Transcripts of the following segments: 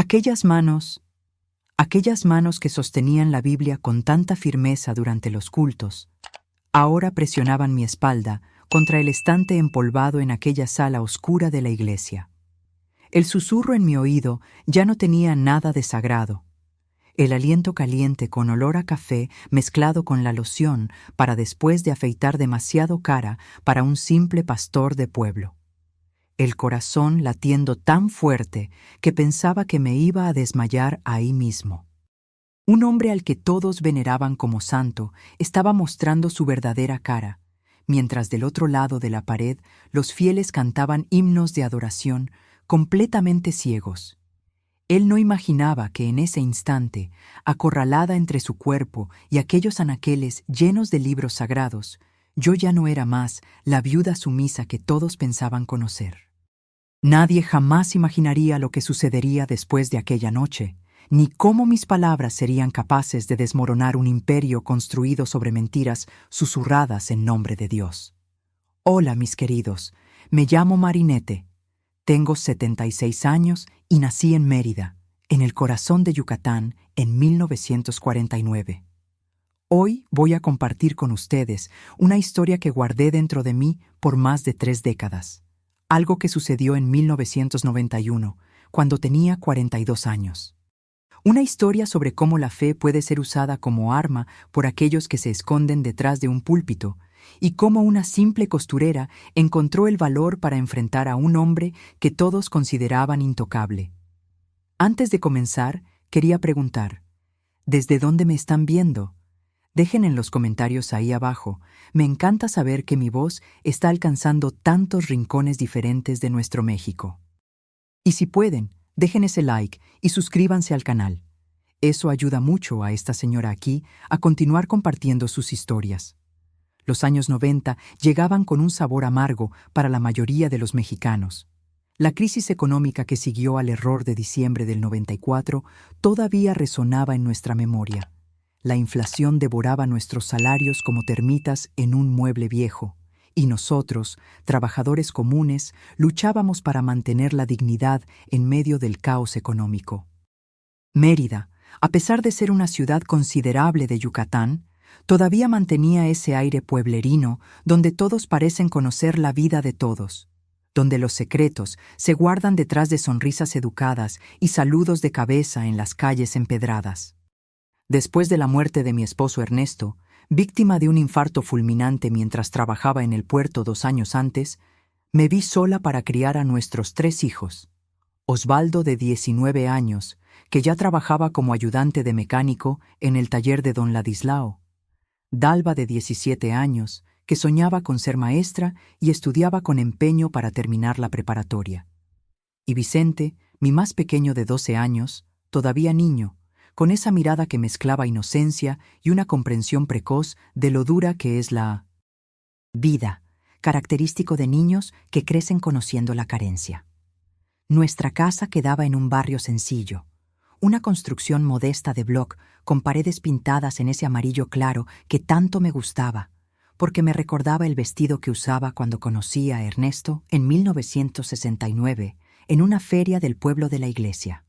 Aquellas manos, aquellas manos que sostenían la Biblia con tanta firmeza durante los cultos, ahora presionaban mi espalda contra el estante empolvado en aquella sala oscura de la iglesia. El susurro en mi oído ya no tenía nada de sagrado. El aliento caliente con olor a café mezclado con la loción para después de afeitar demasiado cara para un simple pastor de pueblo. El corazón latiendo tan fuerte que pensaba que me iba a desmayar ahí mismo. Un hombre al que todos veneraban como santo estaba mostrando su verdadera cara, mientras del otro lado de la pared los fieles cantaban himnos de adoración completamente ciegos. Él no imaginaba que en ese instante, acorralada entre su cuerpo y aquellos anaqueles llenos de libros sagrados, yo ya no era más la viuda sumisa que todos pensaban conocer. Nadie jamás imaginaría lo que sucedería después de aquella noche, ni cómo mis palabras serían capaces de desmoronar un imperio construido sobre mentiras susurradas en nombre de Dios. Hola, mis queridos, me llamo Marinette, tengo 76 años y nací en Mérida, en el corazón de Yucatán, en 1949. Hoy voy a compartir con ustedes una historia que guardé dentro de mí por más de 3 décadas. Algo que sucedió en 1991, cuando tenía 42 años. Una historia sobre cómo la fe puede ser usada como arma por aquellos que se esconden detrás de un púlpito, y cómo una simple costurera encontró el valor para enfrentar a un hombre que todos consideraban intocable. Antes de comenzar, quería preguntar, ¿desde dónde me están viendo? Dejen en los comentarios ahí abajo. Me encanta saber que mi voz está alcanzando tantos rincones diferentes de nuestro México. Y si pueden, dejen ese like y suscríbanse al canal. Eso ayuda mucho a esta señora aquí a continuar compartiendo sus historias. Los años 90 llegaban con un sabor amargo para la mayoría de los mexicanos. La crisis económica que siguió al error de diciembre del 94 todavía resonaba en nuestra memoria. La inflación devoraba nuestros salarios como termitas en un mueble viejo, y nosotros, trabajadores comunes, luchábamos para mantener la dignidad en medio del caos económico. Mérida, a pesar de ser una ciudad considerable de Yucatán, todavía mantenía ese aire pueblerino donde todos parecen conocer la vida de todos, donde los secretos se guardan detrás de sonrisas educadas y saludos de cabeza en las calles empedradas. Después de la muerte de mi esposo Ernesto, víctima de un infarto fulminante mientras trabajaba en el puerto 2 años antes, me vi sola para criar a nuestros 3 hijos. Osvaldo, de 19 años, que ya trabajaba como ayudante de mecánico en el taller de don Ladislao. Dalva, de 17 años, que soñaba con ser maestra y estudiaba con empeño para terminar la preparatoria. Y Vicente, mi más pequeño de 12 años, todavía niño, con esa mirada que mezclaba inocencia y una comprensión precoz de lo dura que es la vida, característico de niños que crecen conociendo la carencia. Nuestra casa quedaba en un barrio sencillo, una construcción modesta de bloc con paredes pintadas en ese amarillo claro que tanto me gustaba, porque me recordaba el vestido que usaba cuando conocí a Ernesto en 1969 en una feria del pueblo de la iglesia.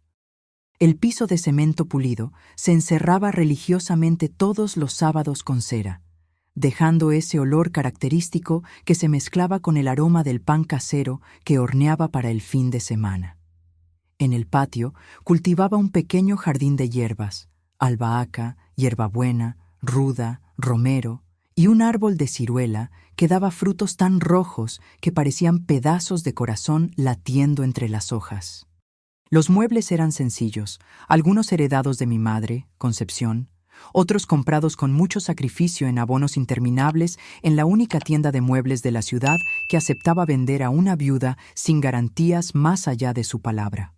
El piso de cemento pulido se encerraba religiosamente todos los sábados con cera, dejando ese olor característico que se mezclaba con el aroma del pan casero que horneaba para el fin de semana. En el patio cultivaba un pequeño jardín de hierbas, albahaca, hierbabuena, ruda, romero, y un árbol de ciruela que daba frutos tan rojos que parecían pedazos de corazón latiendo entre las hojas. Los muebles eran sencillos, algunos heredados de mi madre, Concepción, otros comprados con mucho sacrificio en abonos interminables en la única tienda de muebles de la ciudad que aceptaba vender a una viuda sin garantías más allá de su palabra.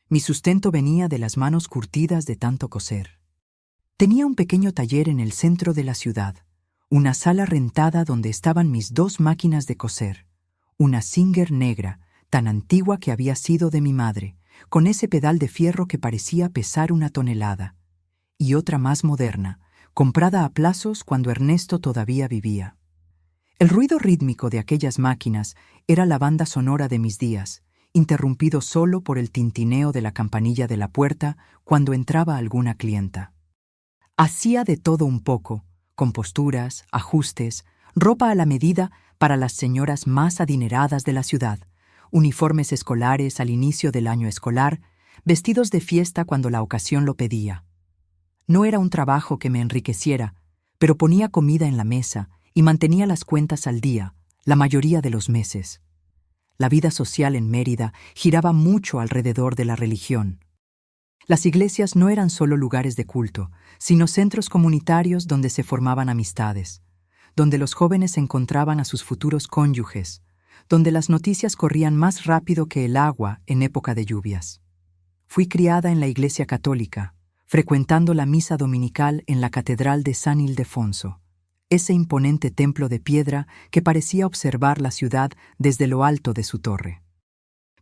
Mi sustento venía de las manos curtidas de tanto coser. Tenía un pequeño taller en el centro de la ciudad, una sala rentada donde estaban mis 2 máquinas de coser, una Singer negra, tan antigua que había sido de mi madre, con ese pedal de fierro que parecía pesar 1 tonelada, y otra más moderna, comprada a plazos cuando Ernesto todavía vivía. El ruido rítmico de aquellas máquinas era la banda sonora de mis días, interrumpido solo por el tintineo de la campanilla de la puerta cuando entraba alguna clienta. Hacía de todo un poco, composturas, ajustes, ropa a la medida para las señoras más adineradas de la ciudad, uniformes escolares al inicio del año escolar, vestidos de fiesta cuando la ocasión lo pedía. No era un trabajo que me enriqueciera, pero ponía comida en la mesa y mantenía las cuentas al día, la mayoría de los meses. La vida social en Mérida giraba mucho alrededor de la religión. Las iglesias no eran solo lugares de culto, sino centros comunitarios donde se formaban amistades, donde los jóvenes encontraban a sus futuros cónyuges, donde las noticias corrían más rápido que el agua en época de lluvias. Fui criada en la Iglesia Católica, frecuentando la misa dominical en la Catedral de San Ildefonso, ese imponente templo de piedra que parecía observar la ciudad desde lo alto de su torre.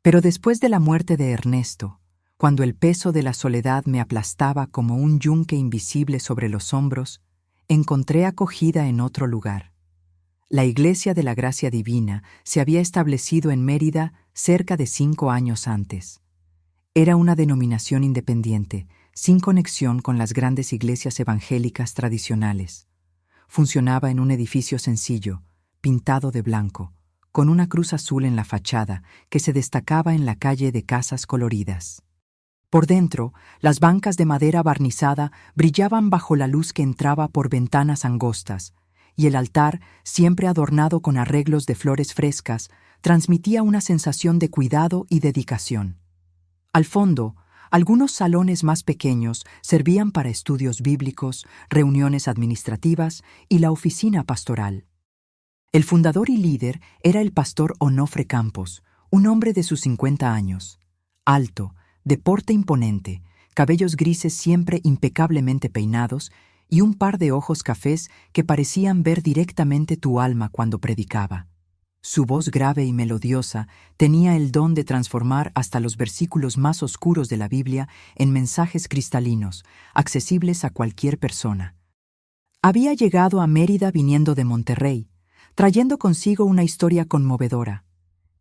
Pero después de la muerte de Ernesto, cuando el peso de la soledad me aplastaba como un yunque invisible sobre los hombros, encontré acogida en otro lugar. La Iglesia de la Gracia Divina se había establecido en Mérida cerca de 5 años antes. Era una denominación independiente, sin conexión con las grandes iglesias evangélicas tradicionales. Funcionaba en un edificio sencillo, pintado de blanco, con una cruz azul en la fachada que se destacaba en la calle de casas coloridas. Por dentro, las bancas de madera barnizada brillaban bajo la luz que entraba por ventanas angostas, y el altar, siempre adornado con arreglos de flores frescas, transmitía una sensación de cuidado y dedicación. Al fondo, algunos salones más pequeños servían para estudios bíblicos, reuniones administrativas y la oficina pastoral. El fundador y líder era el pastor Onofre Campos, un hombre de sus 50 años, alto, de porte imponente, cabellos grises siempre impecablemente peinados y un par de ojos cafés que parecían ver directamente tu alma cuando predicaba. Su voz grave y melodiosa tenía el don de transformar hasta los versículos más oscuros de la Biblia en mensajes cristalinos, accesibles a cualquier persona. Había llegado a Mérida viniendo de Monterrey, trayendo consigo una historia conmovedora.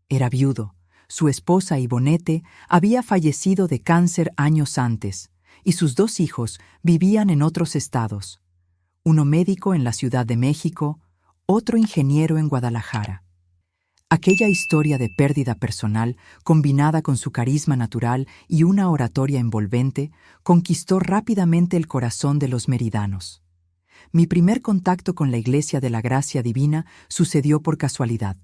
Era viudo. Su esposa Ivonete había fallecido de cáncer años antes, y sus 2 hijos vivían en otros estados, uno médico en la Ciudad de México, otro ingeniero en Guadalajara. Aquella historia de pérdida personal, combinada con su carisma natural y una oratoria envolvente, conquistó rápidamente el corazón de los meridanos. Mi primer contacto con la Iglesia de la Gracia Divina sucedió por casualidad.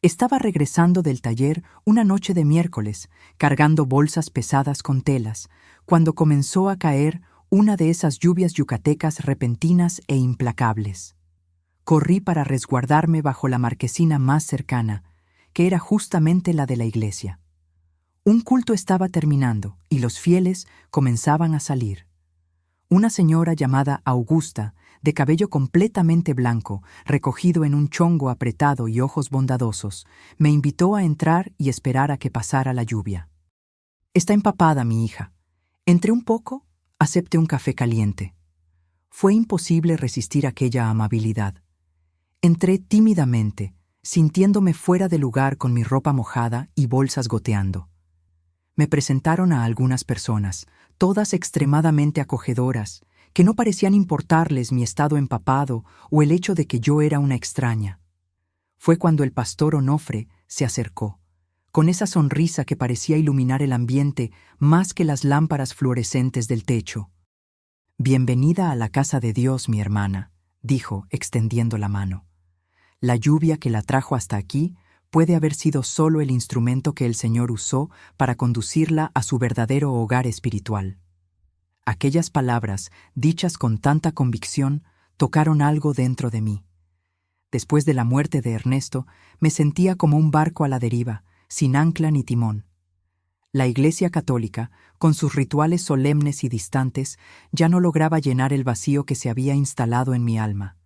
Estaba regresando del taller una noche de miércoles, cargando bolsas pesadas con telas, cuando comenzó a caer una de esas lluvias yucatecas repentinas e implacables. Corrí para resguardarme bajo la marquesina más cercana, que era justamente la de la iglesia. Un culto estaba terminando y los fieles comenzaban a salir. Una señora llamada Augusta, de cabello completamente blanco, recogido en un chongo apretado y ojos bondadosos, me invitó a entrar y esperar a que pasara la lluvia. «Está empapada, mi hija. Entre un poco, acepte un café caliente». Fue imposible resistir aquella amabilidad. Entré tímidamente, sintiéndome fuera de lugar con mi ropa mojada y bolsas goteando. Me presentaron a algunas personas, todas extremadamente acogedoras, que no parecían importarles mi estado empapado o el hecho de que yo era una extraña. Fue cuando el pastor Onofre se acercó, con esa sonrisa que parecía iluminar el ambiente más que las lámparas fluorescentes del techo. «Bienvenida a la casa de Dios, mi hermana», dijo, extendiendo la mano. «La lluvia que la trajo hasta aquí puede haber sido solo el instrumento que el Señor usó para conducirla a su verdadero hogar espiritual». Aquellas palabras, dichas con tanta convicción, tocaron algo dentro de mí. Después de la muerte de Ernesto, me sentía como un barco a la deriva, sin ancla ni timón. La Iglesia Católica, con sus rituales solemnes y distantes, ya no lograba llenar el vacío que se había instalado en mi alma.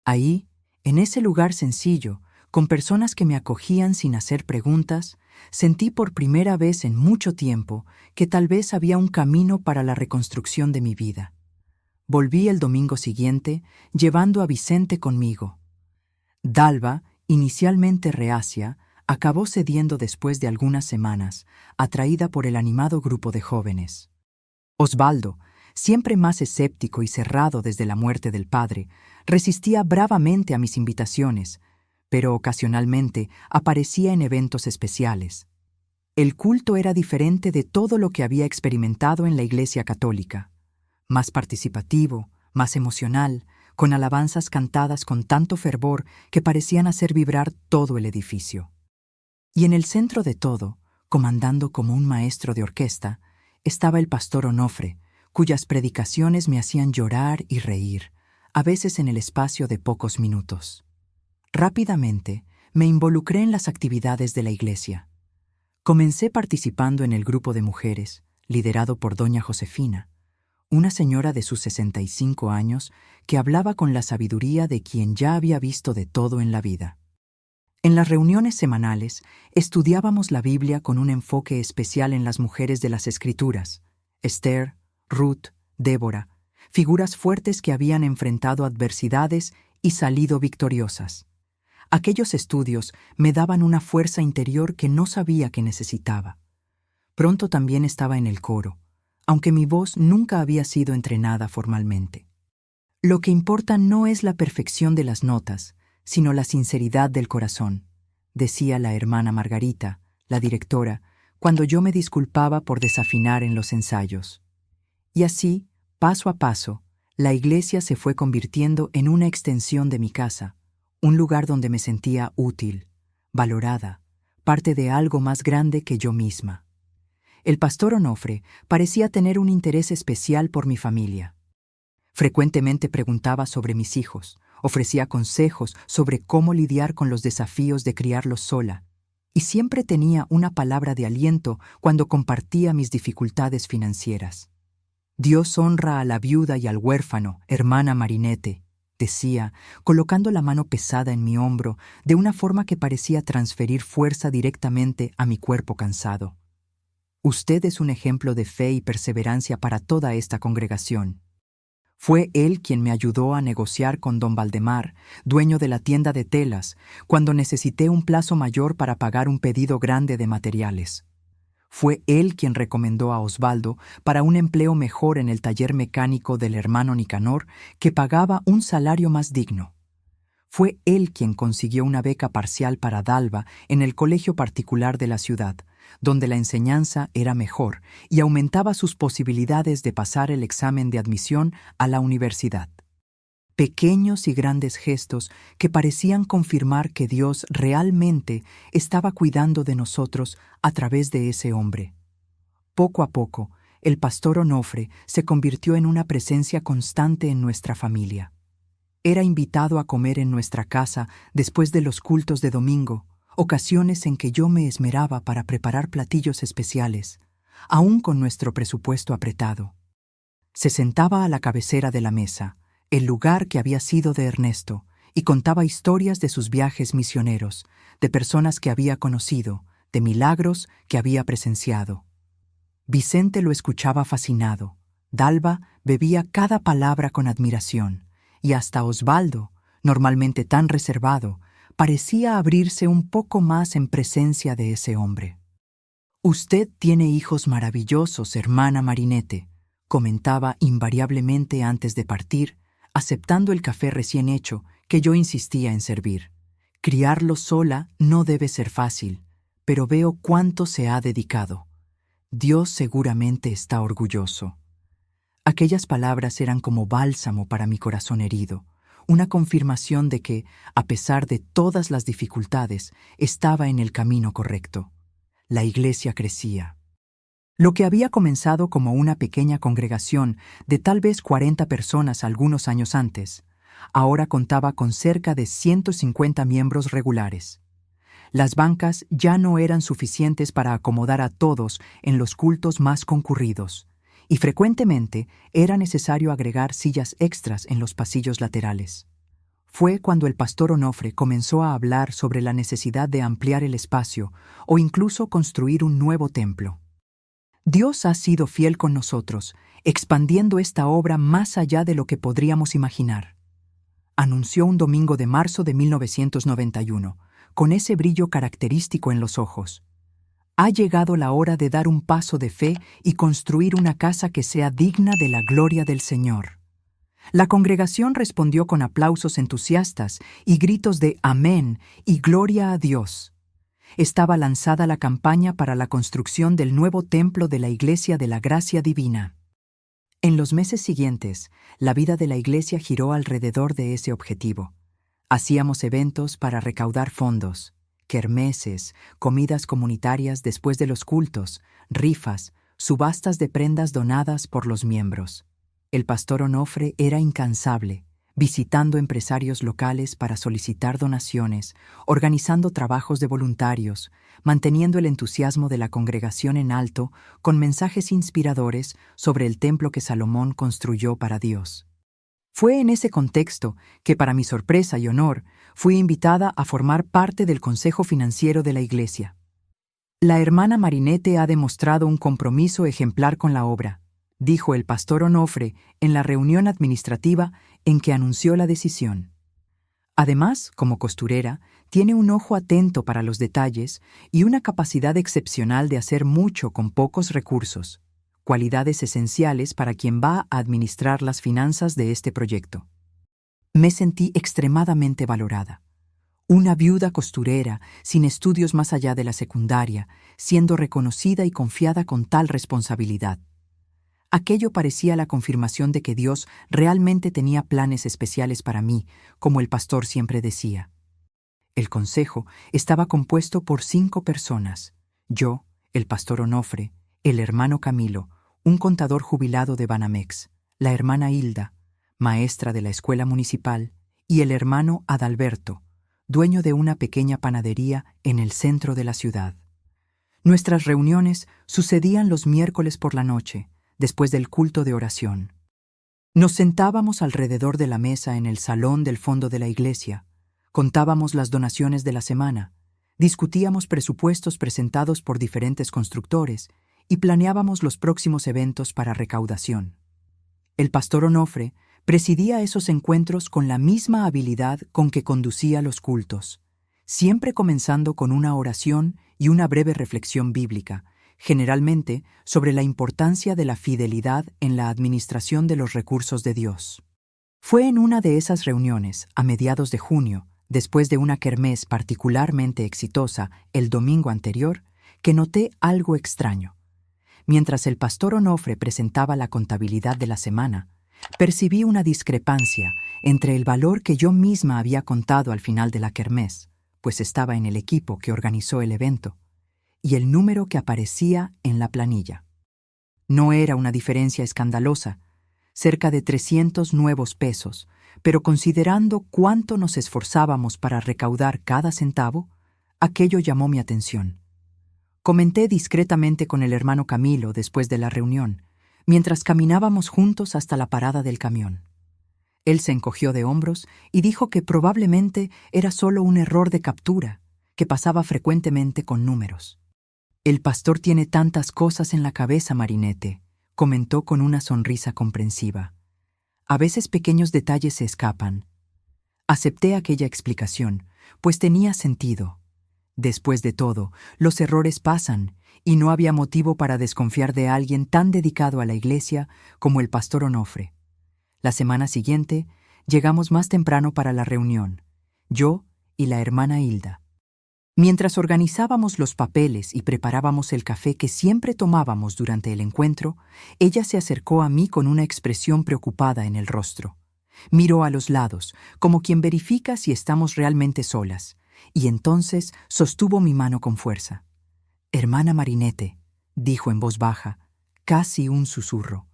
Ahí, en ese lugar sencillo, con personas que me acogían sin hacer preguntas, sentí por primera vez en mucho tiempo que tal vez había un camino para la reconstrucción de mi vida. Volví el domingo siguiente, llevando a Vicente conmigo. Dalva, inicialmente reacia, acabó cediendo después de algunas semanas, atraída por el animado grupo de jóvenes. Osvaldo, siempre más escéptico y cerrado desde la muerte del padre, resistía bravamente a mis invitaciones, pero ocasionalmente aparecía en eventos especiales. El culto era diferente de todo lo que había experimentado en la Iglesia Católica. Más participativo, más emocional, con alabanzas cantadas con tanto fervor que parecían hacer vibrar todo el edificio. Y en el centro de todo, comandando como un maestro de orquesta, estaba el pastor Onofre, cuyas predicaciones me hacían llorar y reír, a veces en el espacio de pocos minutos. Rápidamente, me involucré en las actividades de la iglesia. Comencé participando en el grupo de mujeres, liderado por doña Josefina, una señora de sus 65 años que hablaba con la sabiduría de quien ya había visto de todo en la vida. En las reuniones semanales, estudiábamos la Biblia con un enfoque especial en las mujeres de las Escrituras, Esther, Ruth, Débora, figuras fuertes que habían enfrentado adversidades y salido victoriosas. Aquellos estudios me daban una fuerza interior que no sabía que necesitaba. Pronto también estaba en el coro, aunque mi voz nunca había sido entrenada formalmente. Lo que importa no es la perfección de las notas, sino la sinceridad del corazón, decía la hermana Margarita, la directora, cuando yo me disculpaba por desafinar en los ensayos. Y así, paso a paso, la iglesia se fue convirtiendo en una extensión de mi casa, un lugar donde me sentía útil, valorada, parte de algo más grande que yo misma. El pastor Onofre parecía tener un interés especial por mi familia. Frecuentemente preguntaba sobre mis hijos, ofrecía consejos sobre cómo lidiar con los desafíos de criarlos sola, y siempre tenía una palabra de aliento cuando compartía mis dificultades financieras. Dios honra a la viuda y al huérfano, hermana Marinette, decía, colocando la mano pesada en mi hombro de una forma que parecía transferir fuerza directamente a mi cuerpo cansado. Usted es un ejemplo de fe y perseverancia para toda esta congregación. Fue él quien me ayudó a negociar con don Valdemar, dueño de la tienda de telas, cuando necesité un plazo mayor para pagar un pedido grande de materiales. Fue él quien recomendó a Osvaldo para un empleo mejor en el taller mecánico del hermano Nicanor, que pagaba un salario más digno. Fue él quien consiguió una beca parcial para Dalva en el colegio particular de la ciudad, donde la enseñanza era mejor y aumentaba sus posibilidades de pasar el examen de admisión a la universidad. Pequeños y grandes gestos que parecían confirmar que Dios realmente estaba cuidando de nosotros a través de ese hombre. Poco a poco, el pastor Onofre se convirtió en una presencia constante en nuestra familia. Era invitado a comer en nuestra casa después de los cultos de domingo, ocasiones en que yo me esmeraba para preparar platillos especiales, aún con nuestro presupuesto apretado. Se sentaba a la cabecera de la mesa, el lugar que había sido de Ernesto, y contaba historias de sus viajes misioneros, de personas que había conocido, de milagros que había presenciado. Vicente lo escuchaba fascinado, Dalva bebía cada palabra con admiración, y hasta Osvaldo, normalmente tan reservado, parecía abrirse un poco más en presencia de ese hombre. «Usted tiene hijos maravillosos, hermana Marinette», comentaba invariablemente antes de partir, aceptando el café recién hecho que yo insistía en servir. «Criarlos sola no debe ser fácil, pero veo cuánto se ha dedicado. Dios seguramente está orgulloso». Aquellas palabras eran como bálsamo para mi corazón herido, una confirmación de que, a pesar de todas las dificultades, estaba en el camino correcto. La iglesia crecía. Lo que había comenzado como una pequeña congregación de tal vez 40 personas algunos años antes, ahora contaba con cerca de 150 miembros regulares. Las bancas ya no eran suficientes para acomodar a todos en los cultos más concurridos, y frecuentemente era necesario agregar sillas extras en los pasillos laterales. Fue cuando el pastor Onofre comenzó a hablar sobre la necesidad de ampliar el espacio o incluso construir un nuevo templo. Dios ha sido fiel con nosotros, expandiendo esta obra más allá de lo que podríamos imaginar, anunció un domingo de marzo de 1991, con ese brillo característico en los ojos. Ha llegado la hora de dar un paso de fe y construir una casa que sea digna de la gloria del Señor. La congregación respondió con aplausos entusiastas y gritos de amén y gloria a Dios. Estaba lanzada la campaña para la construcción del nuevo templo de la Iglesia de la Gracia Divina. En los meses siguientes, la vida de la Iglesia giró alrededor de ese objetivo. Hacíamos eventos para recaudar fondos, kermeses, comidas comunitarias después de los cultos, rifas, subastas de prendas donadas por los miembros. El pastor Onofre era incansable, visitando empresarios locales para solicitar donaciones, organizando trabajos de voluntarios, manteniendo el entusiasmo de la congregación en alto con mensajes inspiradores sobre el templo que Salomón construyó para Dios. Fue en ese contexto que, para mi sorpresa y honor, fui invitada a formar parte del Consejo Financiero de la Iglesia. La hermana Marinette ha demostrado un compromiso ejemplar con la obra, dijo el pastor Onofre en la reunión administrativa en que anunció la decisión. Además, como costurera, tiene un ojo atento para los detalles y una capacidad excepcional de hacer mucho con pocos recursos, cualidades esenciales para quien va a administrar las finanzas de este proyecto. Me sentí extremadamente valorada. Una viuda costurera, sin estudios más allá de la secundaria, siendo reconocida y confiada con tal responsabilidad. Aquello parecía la confirmación de que Dios realmente tenía planes especiales para mí, como el pastor siempre decía. El consejo estaba compuesto por 5 personas: yo, el pastor Onofre, el hermano Camilo, un contador jubilado de Banamex, la hermana Hilda, maestra de la escuela municipal, y el hermano Adalberto, dueño de una pequeña panadería en el centro de la ciudad. Nuestras reuniones sucedían los miércoles por la noche, después del culto de oración. Nos sentábamos alrededor de la mesa en el salón del fondo de la iglesia, contábamos las donaciones de la semana, discutíamos presupuestos presentados por diferentes constructores y planeábamos los próximos eventos para recaudación. El pastor Onofre presidía esos encuentros con la misma habilidad con que conducía los cultos, siempre comenzando con una oración y una breve reflexión bíblica, generalmente sobre la importancia de la fidelidad en la administración de los recursos de Dios. Fue en una de esas reuniones, a mediados de junio, después de una kermés particularmente exitosa el domingo anterior, que noté algo extraño. Mientras el pastor Onofre presentaba la contabilidad de la semana, percibí una discrepancia entre el valor que yo misma había contado al final de la kermés, pues estaba en el equipo que organizó el evento, y el número que aparecía en la planilla. No era una diferencia escandalosa, cerca de 300 nuevos pesos, pero considerando cuánto nos esforzábamos para recaudar cada centavo, aquello llamó mi atención. Comenté discretamente con el hermano Camilo después de la reunión, mientras caminábamos juntos hasta la parada del camión. Él se encogió de hombros y dijo que probablemente era solo un error de captura, que pasaba frecuentemente con números. «El pastor tiene tantas cosas en la cabeza, Marinette», comentó con una sonrisa comprensiva. «A veces pequeños detalles se escapan». Acepté aquella explicación, pues tenía sentido. Después de todo, los errores pasan, y no había motivo para desconfiar de alguien tan dedicado a la iglesia como el pastor Onofre. La semana siguiente, llegamos más temprano para la reunión, yo y la hermana Hilda. Mientras organizábamos los papeles y preparábamos el café que siempre tomábamos durante el encuentro, ella se acercó a mí con una expresión preocupada en el rostro. Miró a los lados, como quien verifica si estamos realmente solas, y entonces sostuvo mi mano con fuerza. «Hermana Marinette», dijo en voz baja, casi un susurro,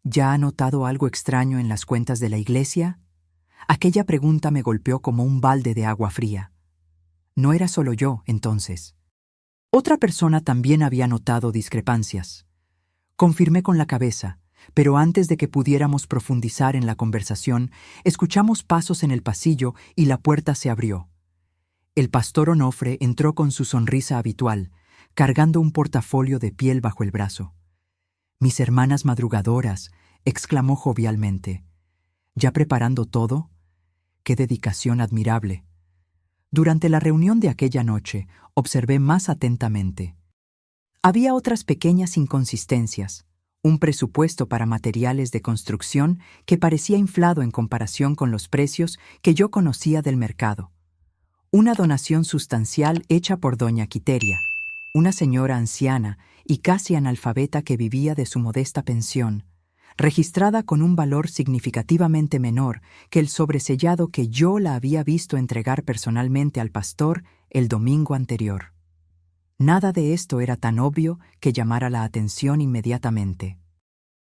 «¿ya ha notado algo extraño en las cuentas de la iglesia?» Aquella pregunta me golpeó como un balde de agua fría. No era solo yo, entonces. Otra persona también había notado discrepancias. Confirmé con la cabeza, pero antes de que pudiéramos profundizar en la conversación, escuchamos pasos en el pasillo y la puerta se abrió. El pastor Onofre entró con su sonrisa habitual, cargando un portafolio de piel bajo el brazo. «Mis hermanas madrugadoras», exclamó jovialmente. «¿Ya preparando todo? ¡Qué dedicación admirable! Durante la reunión de aquella noche, observé más atentamente. Había otras pequeñas inconsistencias. Un presupuesto para materiales de construcción que parecía inflado en comparación con los precios que yo conocía del mercado. Una donación sustancial hecha por doña Quiteria, una señora anciana y casi analfabeta que vivía de su modesta pensión, registrada con un valor significativamente menor que el sobresellado que yo la había visto entregar personalmente al pastor el domingo anterior. Nada de esto era tan obvio que llamara la atención inmediatamente.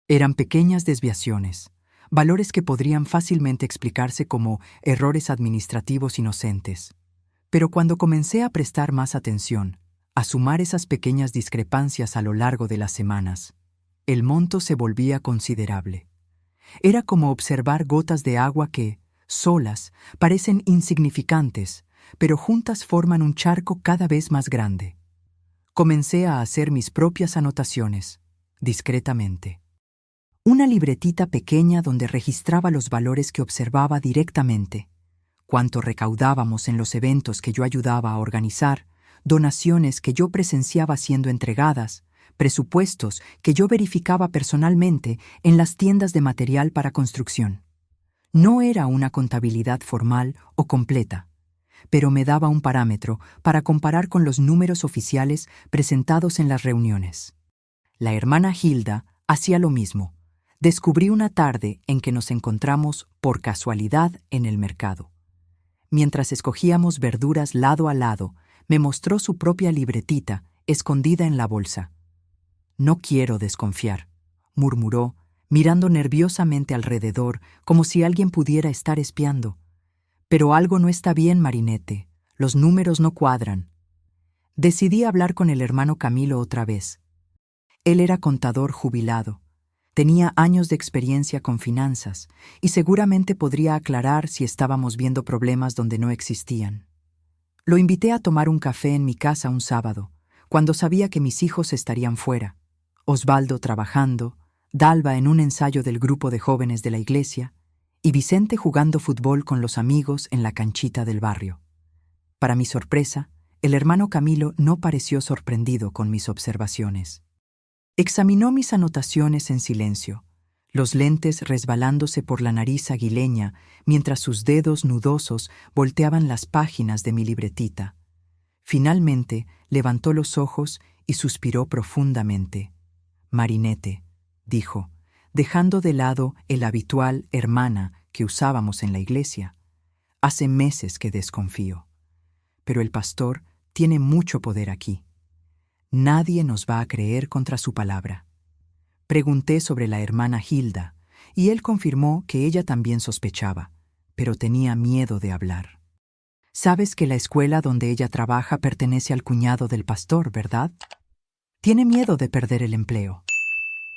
Eran pequeñas desviaciones, valores que podrían fácilmente explicarse como errores administrativos inocentes. Pero cuando comencé a prestar más atención, a sumar esas pequeñas discrepancias a lo largo de las semanas, el monto se volvía considerable. Era como observar gotas de agua que, solas, parecen insignificantes, pero juntas forman un charco cada vez más grande. Comencé a hacer mis propias anotaciones, discretamente. Una libretita pequeña donde registraba los valores que observaba directamente, cuánto recaudábamos en los eventos que yo ayudaba a organizar, donaciones que yo presenciaba siendo entregadas, presupuestos que yo verificaba personalmente en las tiendas de material para construcción. No era una contabilidad formal o completa, pero me daba un parámetro para comparar con los números oficiales presentados en las reuniones. La hermana Hilda hacía lo mismo. Descubrí una tarde en que nos encontramos por casualidad en el mercado. Mientras escogíamos verduras lado a lado, me mostró su propia libretita escondida en la bolsa. «No quiero desconfiar», murmuró, mirando nerviosamente alrededor como si alguien pudiera estar espiando. «Pero algo no está bien, Marinette. Los números no cuadran». Decidí hablar con el hermano Camilo otra vez. Él era contador jubilado. Tenía años de experiencia con finanzas y seguramente podría aclarar si estábamos viendo problemas donde no existían. Lo invité a tomar un café en mi casa un sábado, cuando sabía que mis hijos estarían fuera. Osvaldo trabajando, Dalva en un ensayo del grupo de jóvenes de la iglesia y Vicente jugando fútbol con los amigos en la canchita del barrio. Para mi sorpresa, el hermano Camilo no pareció sorprendido con mis observaciones. Examinó mis anotaciones en silencio, los lentes resbalándose por la nariz aguileña mientras sus dedos nudosos volteaban las páginas de mi libretita. Finalmente levantó los ojos y suspiró profundamente. «Marinette», dijo, dejando de lado el habitual hermana que usábamos en la iglesia. «Hace meses que desconfío. Pero el pastor tiene mucho poder aquí. Nadie nos va a creer contra su palabra». Pregunté sobre la hermana Hilda, y él confirmó que ella también sospechaba, pero tenía miedo de hablar. «Sabes que la escuela donde ella trabaja pertenece al cuñado del pastor, ¿verdad? Tiene miedo de perder el empleo».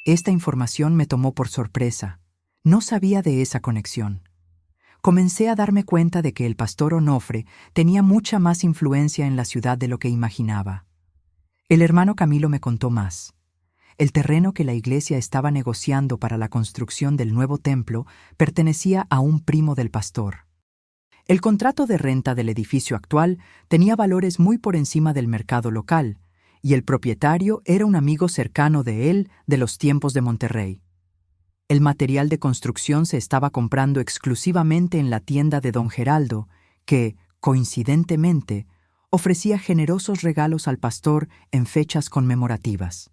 Esta información me tomó por sorpresa. No sabía de esa conexión. Comencé a darme cuenta de que el pastor Onofre tenía mucha más influencia en la ciudad de lo que imaginaba. El hermano Camilo me contó más. El terreno que la iglesia estaba negociando para la construcción del nuevo templo pertenecía a un primo del pastor. El contrato de renta del edificio actual tenía valores muy por encima del mercado local, y el propietario era un amigo cercano de él de los tiempos de Monterrey. El material de construcción se estaba comprando exclusivamente en la tienda de don Geraldo, que, coincidentemente, ofrecía generosos regalos al pastor en fechas conmemorativas.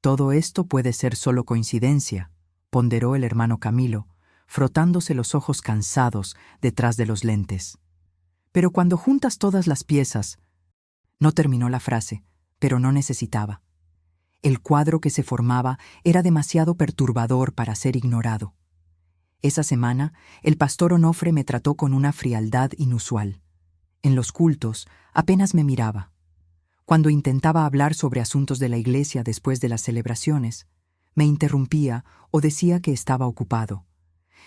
«Todo esto puede ser solo coincidencia», ponderó el hermano Camilo, frotándose los ojos cansados detrás de los lentes. «Pero cuando juntas todas las piezas...» No terminó la frase, pero no necesitaba. El cuadro que se formaba era demasiado perturbador para ser ignorado. Esa semana, el pastor Onofre me trató con una frialdad inusual. En los cultos, apenas me miraba. Cuando intentaba hablar sobre asuntos de la iglesia después de las celebraciones, me interrumpía o decía que estaba ocupado.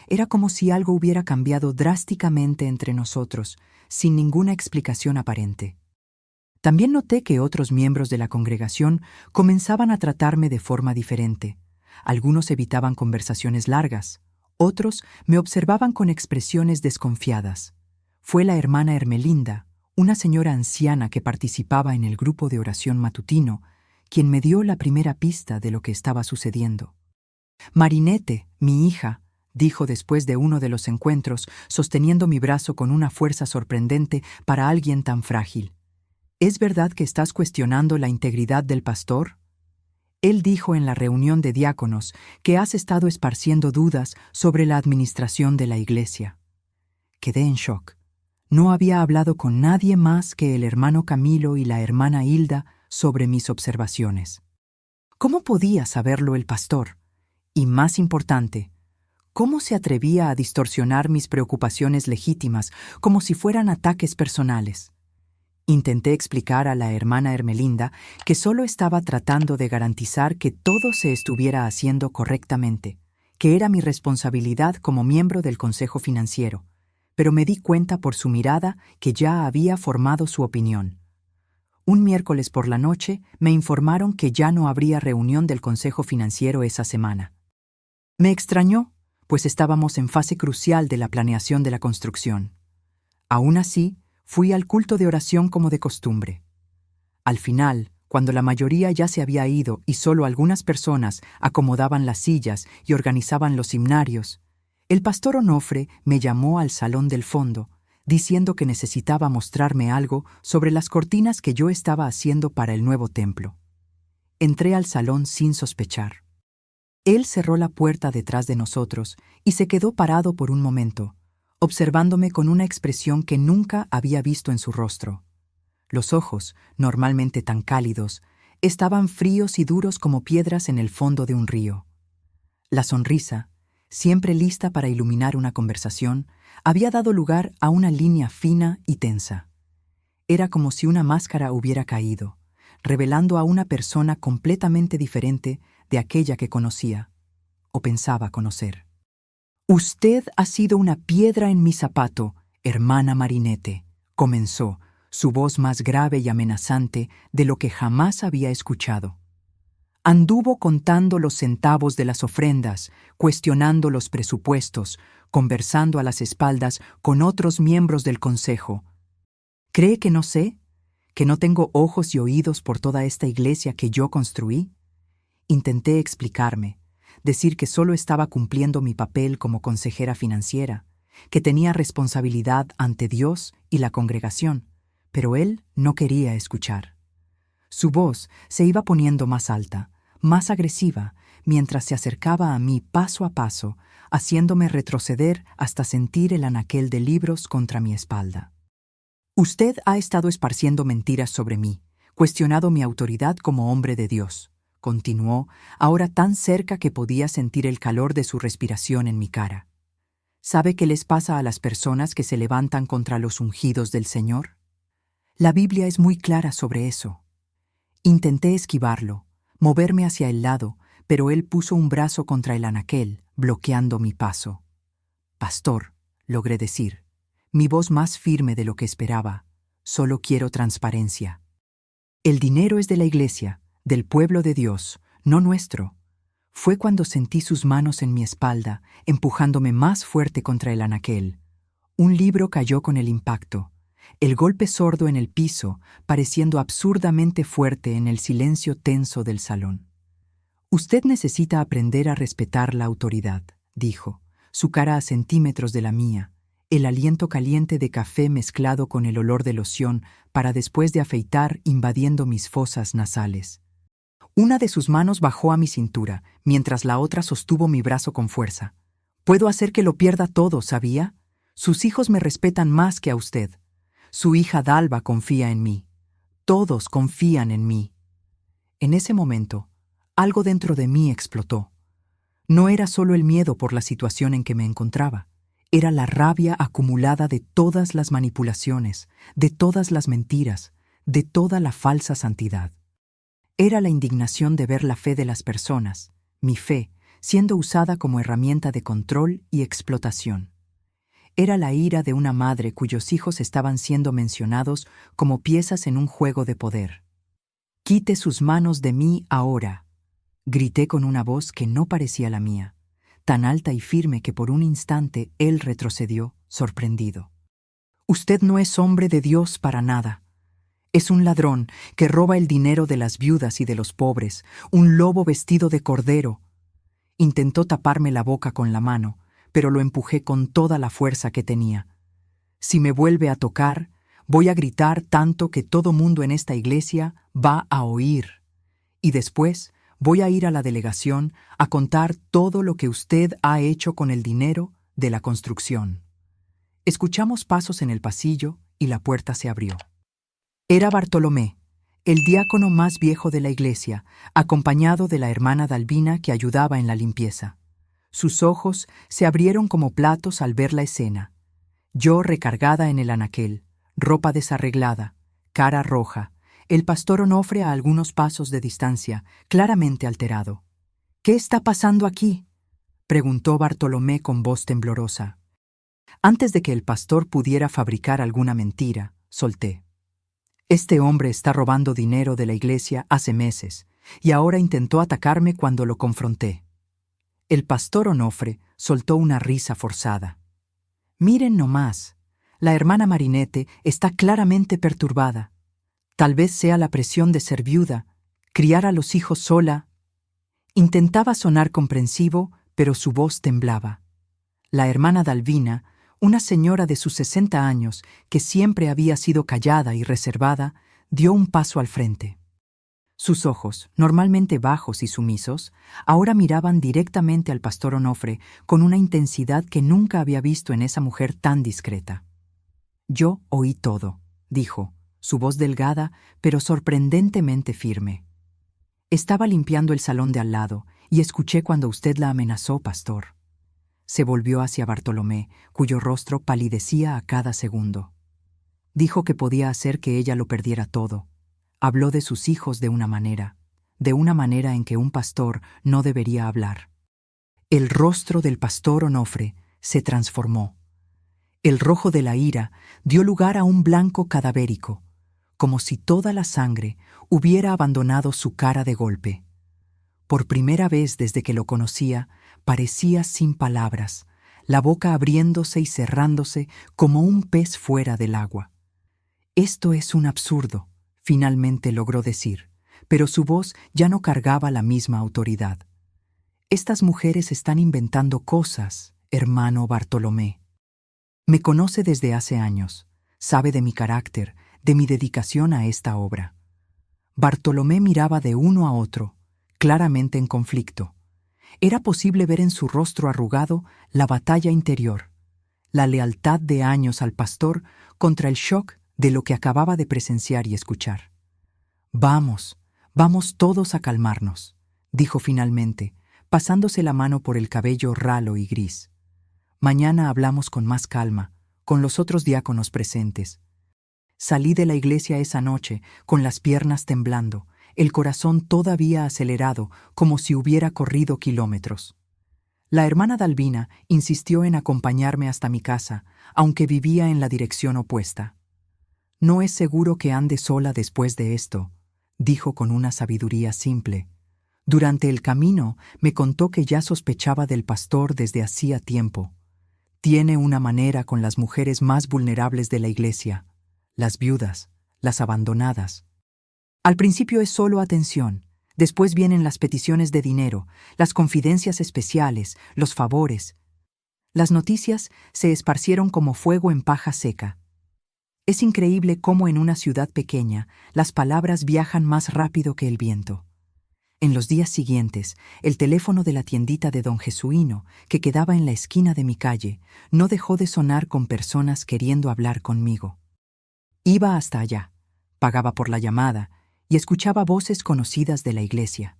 Era como si algo hubiera cambiado drásticamente entre nosotros, sin ninguna explicación aparente. También noté que otros miembros de la congregación comenzaban a tratarme de forma diferente. Algunos evitaban conversaciones largas, otros me observaban con expresiones desconfiadas. Fue la hermana Hermelinda, una señora anciana que participaba en el grupo de oración matutino, quien me dio la primera pista de lo que estaba sucediendo. Marinette, mi hija, dijo después de uno de los encuentros, sosteniendo mi brazo con una fuerza sorprendente para alguien tan frágil. ¿Es verdad que estás cuestionando la integridad del pastor? Él dijo en la reunión de diáconos que has estado esparciendo dudas sobre la administración de la iglesia. Quedé en shock. No había hablado con nadie más que el hermano Camilo y la hermana Hilda sobre mis observaciones. ¿Cómo podía saberlo el pastor? Y más importante, ¿cómo se atrevía a distorsionar mis preocupaciones legítimas como si fueran ataques personales? Intenté explicar a la hermana Hermelinda que solo estaba tratando de garantizar que todo se estuviera haciendo correctamente, que era mi responsabilidad como miembro del Consejo Financiero, pero me di cuenta por su mirada que ya había formado su opinión. Un miércoles por la noche me informaron que ya no habría reunión del Consejo Financiero esa semana. Me extrañó, pues estábamos en fase crucial de la planeación de la construcción. Aún así, fui al culto de oración como de costumbre. Al final, cuando la mayoría ya se había ido y solo algunas personas acomodaban las sillas y organizaban los himnarios, el pastor Onofre me llamó al salón del fondo, diciendo que necesitaba mostrarme algo sobre las cortinas que yo estaba haciendo para el nuevo templo. Entré al salón sin sospechar. Él cerró la puerta detrás de nosotros y se quedó parado por un momento, observándome con una expresión que nunca había visto en su rostro. Los ojos, normalmente tan cálidos, estaban fríos y duros como piedras en el fondo de un río. La sonrisa, siempre lista para iluminar una conversación, había dado lugar a una línea fina y tensa. Era como si una máscara hubiera caído, revelando a una persona completamente diferente de aquella que conocía, o pensaba conocer. «Usted ha sido una piedra en mi zapato, hermana Marinette», comenzó, su voz más grave y amenazante de lo que jamás había escuchado. Anduvo contando los centavos de las ofrendas, cuestionando los presupuestos, conversando a las espaldas con otros miembros del consejo. ¿Cree que no sé? ¿Que no tengo ojos y oídos por toda esta iglesia que yo construí? Intenté explicarme, decir que solo estaba cumpliendo mi papel como consejera financiera, que tenía responsabilidad ante Dios y la congregación, pero él no quería escuchar. Su voz se iba poniendo más alta, más agresiva, mientras se acercaba a mí paso a paso, haciéndome retroceder hasta sentir el anaquel de libros contra mi espalda. «Usted ha estado esparciendo mentiras sobre mí, cuestionado mi autoridad como hombre de Dios», continuó, ahora tan cerca que podía sentir el calor de su respiración en mi cara. ¿Sabe qué les pasa a las personas que se levantan contra los ungidos del Señor? La Biblia es muy clara sobre eso. Intenté esquivarlo, moverme hacia el lado, pero él puso un brazo contra el anaquel, bloqueando mi paso. «Pastor», logré decir, mi voz más firme de lo que esperaba, «solo quiero transparencia. El dinero es de la iglesia, del pueblo de Dios, no nuestro». Fue cuando sentí sus manos en mi espalda, empujándome más fuerte contra el anaquel. Un libro cayó con el impacto, el golpe sordo en el piso, pareciendo absurdamente fuerte en el silencio tenso del salón. «Usted necesita aprender a respetar la autoridad», dijo, su cara a centímetros de la mía, el aliento caliente de café mezclado con el olor de loción para después de afeitar invadiendo mis fosas nasales. Una de sus manos bajó a mi cintura, mientras la otra sostuvo mi brazo con fuerza. «Puedo hacer que lo pierda todo, ¿sabía? Sus hijos me respetan más que a usted. Su hija Dalva confía en mí. Todos confían en mí». En ese momento, algo dentro de mí explotó. No era solo el miedo por la situación en que me encontraba. Era la rabia acumulada de todas las manipulaciones, de todas las mentiras, de toda la falsa santidad. Era la indignación de ver la fe de las personas, mi fe, siendo usada como herramienta de control y explotación. Era la ira de una madre cuyos hijos estaban siendo mencionados como piezas en un juego de poder. «Quite sus manos de mí ahora», grité con una voz que no parecía la mía, tan alta y firme que por un instante él retrocedió, sorprendido. Usted no es hombre de Dios para nada. Es un ladrón que roba el dinero de las viudas y de los pobres, un lobo vestido de cordero. Intentó taparme la boca con la mano, pero lo empujé con toda la fuerza que tenía. Si me vuelve a tocar, voy a gritar tanto que todo mundo en esta iglesia va a oír. Y después voy a ir a la delegación a contar todo lo que usted ha hecho con el dinero de la construcción. Escuchamos pasos en el pasillo y la puerta se abrió. Era Bartolomé, el diácono más viejo de la iglesia, acompañado de la hermana Dalvina que ayudaba en la limpieza. Sus ojos se abrieron como platos al ver la escena. Yo recargada en el anaquel, ropa desarreglada, cara roja, el pastor Onofre a algunos pasos de distancia, claramente alterado. «¿Qué está pasando aquí?», preguntó Bartolomé con voz temblorosa. Antes de que el pastor pudiera fabricar alguna mentira, solté. «Este hombre está robando dinero de la iglesia hace meses, y ahora intentó atacarme cuando lo confronté». El pastor Onofre soltó una risa forzada. «Miren nomás, la hermana Marinette está claramente perturbada. Tal vez sea la presión de ser viuda, criar a los hijos sola». Intentaba sonar comprensivo, pero su voz temblaba. La hermana Dalvina, una señora de sus 60 años, que siempre había sido callada y reservada, dio un paso al frente. Sus ojos, normalmente bajos y sumisos, ahora miraban directamente al pastor Onofre con una intensidad que nunca había visto en esa mujer tan discreta. «Yo oí todo», dijo, su voz delgada, pero sorprendentemente firme. «Estaba limpiando el salón de al lado y escuché cuando usted la amenazó, pastor». Se volvió hacia Bartolomé, cuyo rostro palidecía a cada segundo. Dijo que podía hacer que ella lo perdiera todo. Habló de sus hijos de una manera en que un pastor no debería hablar. El rostro del pastor Onofre se transformó. El rojo de la ira dio lugar a un blanco cadavérico, como si toda la sangre hubiera abandonado su cara de golpe. Por primera vez desde que lo conocía, parecía sin palabras, la boca abriéndose y cerrándose como un pez fuera del agua. «Esto es un absurdo», finalmente logró decir, pero su voz ya no cargaba la misma autoridad. «Estas mujeres están inventando cosas, hermano Bartolomé. Me conoce desde hace años, sabe de mi carácter, de mi dedicación a esta obra». Bartolomé miraba de uno a otro, claramente en conflicto. Era posible ver en su rostro arrugado la batalla interior, la lealtad de años al pastor contra el shock de lo que acababa de presenciar y escuchar. «Vamos todos a calmarnos», dijo finalmente, pasándose la mano por el cabello ralo y gris. «Mañana hablamos con más calma, con los otros diáconos presentes». Salí de la iglesia esa noche con las piernas temblando, el corazón todavía acelerado, como si hubiera corrido kilómetros. La hermana Dalvina insistió en acompañarme hasta mi casa, aunque vivía en la dirección opuesta. «No es seguro que ande sola después de esto», dijo con una sabiduría simple. Durante el camino me contó que ya sospechaba del pastor desde hacía tiempo. Tiene una manera con las mujeres más vulnerables de la iglesia, las viudas, las abandonadas. Al principio es solo atención, después vienen las peticiones de dinero, las confidencias especiales, los favores. Las noticias se esparcieron como fuego en paja seca. Es increíble cómo en una ciudad pequeña las palabras viajan más rápido que el viento. En los días siguientes, el teléfono de la tiendita de don Jesuíno, que quedaba en la esquina de mi calle, no dejó de sonar con personas queriendo hablar conmigo. Iba hasta allá, pagaba por la llamada y escuchaba voces conocidas de la iglesia,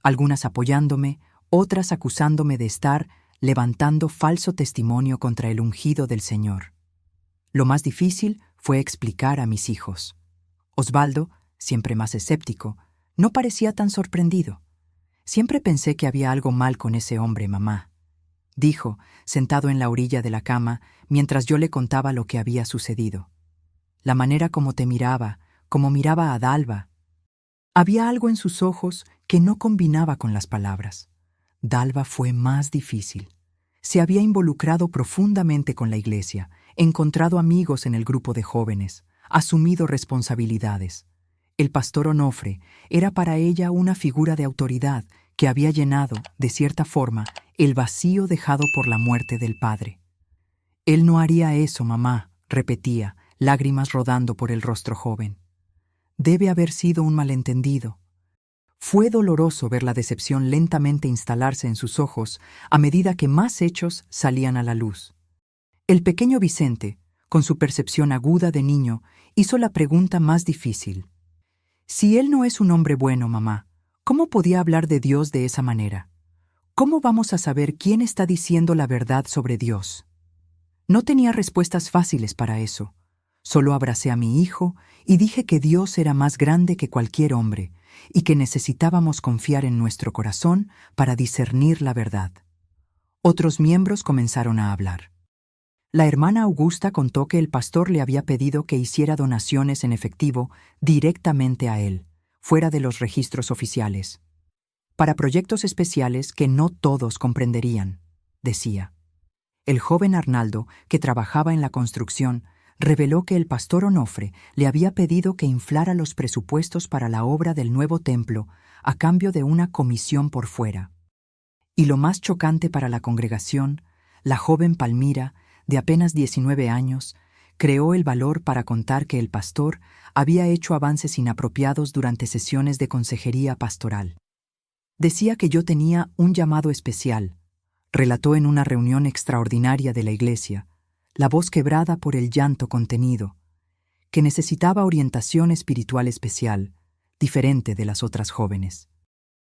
algunas apoyándome, otras acusándome de estar levantando falso testimonio contra el ungido del Señor. Lo más difícil fue explicar a mis hijos. Osvaldo, siempre más escéptico, no parecía tan sorprendido. «Siempre pensé que había algo mal con ese hombre, mamá», dijo, sentado en la orilla de la cama, mientras yo le contaba lo que había sucedido. «La manera como te miraba, como miraba a Dalva». Había algo en sus ojos que no combinaba con las palabras. Dalva fue más difícil. Se había involucrado profundamente con la iglesia, encontrado amigos en el grupo de jóvenes, asumido responsabilidades. El pastor Onofre era para ella una figura de autoridad que había llenado, de cierta forma, el vacío dejado por la muerte del padre. «Él no haría eso, mamá», repetía, lágrimas rodando por el rostro joven. «Debe haber sido un malentendido». Fue doloroso ver la decepción lentamente instalarse en sus ojos a medida que más hechos salían a la luz. El pequeño Vicente, con su percepción aguda de niño, hizo la pregunta más difícil. «Si él no es un hombre bueno, mamá, ¿cómo podía hablar de Dios de esa manera? ¿Cómo vamos a saber quién está diciendo la verdad sobre Dios?» No tenía respuestas fáciles para eso. Solo abracé a mi hijo y dije que Dios era más grande que cualquier hombre y que necesitábamos confiar en nuestro corazón para discernir la verdad. Otros miembros comenzaron a hablar. La hermana Augusta contó que el pastor le había pedido que hiciera donaciones en efectivo directamente a él, fuera de los registros oficiales, para proyectos especiales que no todos comprenderían, decía. El joven Arnaldo, que trabajaba en la construcción, reveló que el pastor Onofre le había pedido que inflara los presupuestos para la obra del nuevo templo a cambio de una comisión por fuera. Y lo más chocante para la congregación, la joven Palmira, de apenas 19 años, creó el valor para contar que el pastor había hecho avances inapropiados durante sesiones de consejería pastoral. Decía que yo tenía un llamado especial, relató en una reunión extraordinaria de la iglesia, la voz quebrada por el llanto contenido, que necesitaba orientación espiritual especial, diferente de las otras jóvenes.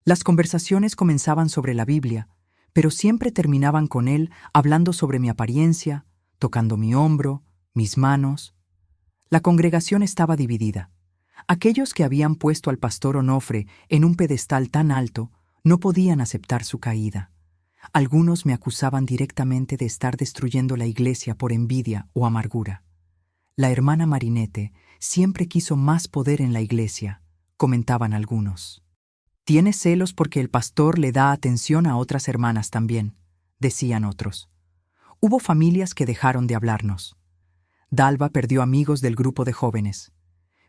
Las conversaciones comenzaban sobre la Biblia, pero siempre terminaban con él hablando sobre mi apariencia, tocando mi hombro, mis manos. La congregación estaba dividida. Aquellos que habían puesto al pastor Onofre en un pedestal tan alto no podían aceptar su caída. Algunos me acusaban directamente de estar destruyendo la iglesia por envidia o amargura. La hermana Marinette siempre quiso más poder en la iglesia, comentaban algunos. Tiene celos porque el pastor le da atención a otras hermanas también, decían otros. Hubo familias que dejaron de hablarnos. Dalva perdió amigos del grupo de jóvenes.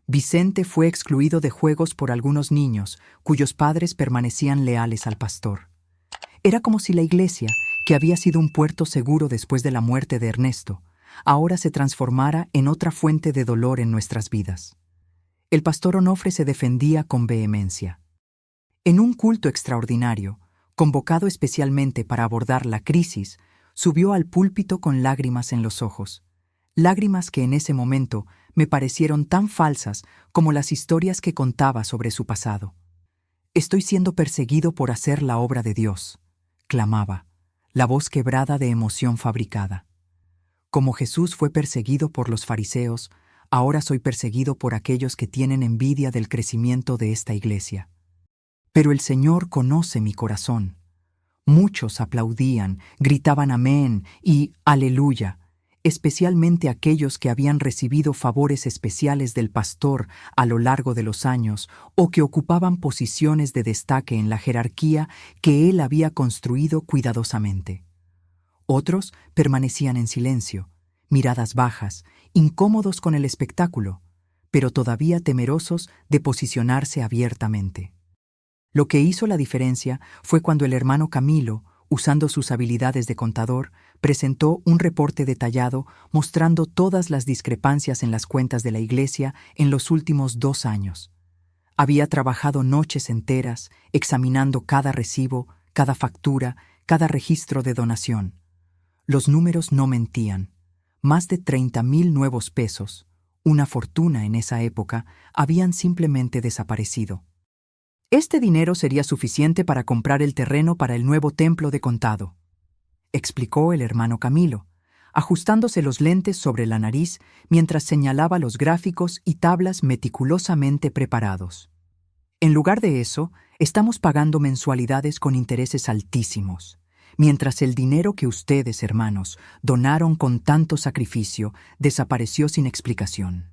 Vicente fue excluido de juegos por algunos niños cuyos padres permanecían leales al pastor. Era como si la iglesia, que había sido un puerto seguro después de la muerte de Ernesto, ahora se transformara en otra fuente de dolor en nuestras vidas. El pastor Onofre se defendía con vehemencia. En un culto extraordinario, convocado especialmente para abordar la crisis, subió al púlpito con lágrimas en los ojos, lágrimas que en ese momento me parecieron tan falsas como las historias que contaba sobre su pasado. «Estoy siendo perseguido por hacer la obra de Dios», clamaba, la voz quebrada de emoción fabricada. Como Jesús fue perseguido por los fariseos, ahora soy perseguido por aquellos que tienen envidia del crecimiento de esta iglesia. Pero el Señor conoce mi corazón. Muchos aplaudían, gritaban amén y aleluya, especialmente aquellos que habían recibido favores especiales del pastor a lo largo de los años o que ocupaban posiciones de destaque en la jerarquía que él había construido cuidadosamente. Otros permanecían en silencio, miradas bajas, incómodos con el espectáculo, pero todavía temerosos de posicionarse abiertamente. Lo que hizo la diferencia fue cuando el hermano Camilo, usando sus habilidades de contador, presentó un reporte detallado mostrando todas las discrepancias en las cuentas de la iglesia en los últimos 2 años. Había trabajado noches enteras, examinando cada recibo, cada factura, cada registro de donación. Los números no mentían. Más de 30,000 nuevos pesos, una fortuna en esa época, habían simplemente desaparecido. Este dinero sería suficiente para comprar el terreno para el nuevo templo de Contado, explicó el hermano Camilo, ajustándose los lentes sobre la nariz mientras señalaba los gráficos y tablas meticulosamente preparados. En lugar de eso, estamos pagando mensualidades con intereses altísimos, mientras el dinero que ustedes, hermanos, donaron con tanto sacrificio desapareció sin explicación.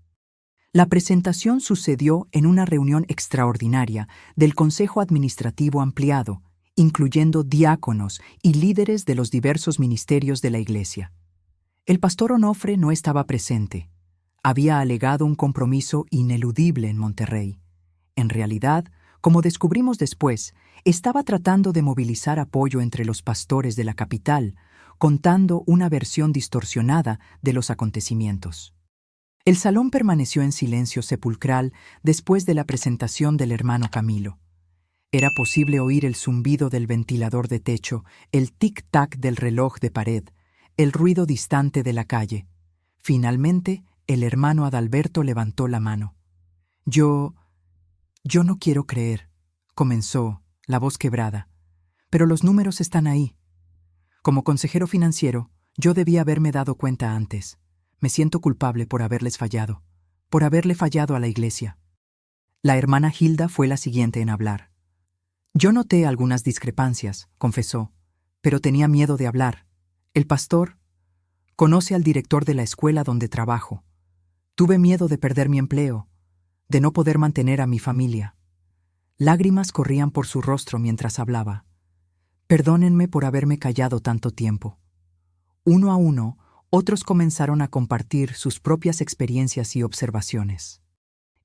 La presentación sucedió en una reunión extraordinaria del Consejo Administrativo Ampliado, incluyendo diáconos y líderes de los diversos ministerios de la Iglesia. El pastor Onofre no estaba presente. Había alegado un compromiso ineludible en Monterrey. En realidad, como descubrimos después, estaba tratando de movilizar apoyo entre los pastores de la capital, contando una versión distorsionada de los acontecimientos. El salón permaneció en silencio sepulcral después de la presentación del hermano Camilo. Era posible oír el zumbido del ventilador de techo, el tic-tac del reloj de pared, el ruido distante de la calle. Finalmente, el hermano Adalberto levantó la mano. Yo no quiero creer, comenzó, la voz quebrada. Pero los números están ahí. Como consejero financiero, yo debía haberme dado cuenta antes. Me siento culpable por haberles fallado, por haberle fallado a la iglesia. La hermana Hilda fue la siguiente en hablar. Yo noté algunas discrepancias, confesó, pero tenía miedo de hablar. El pastor conoce al director de la escuela donde trabajo. Tuve miedo de perder mi empleo, de no poder mantener a mi familia. Lágrimas corrían por su rostro mientras hablaba. Perdónenme por haberme callado tanto tiempo. Uno a uno, otros comenzaron a compartir sus propias experiencias y observaciones.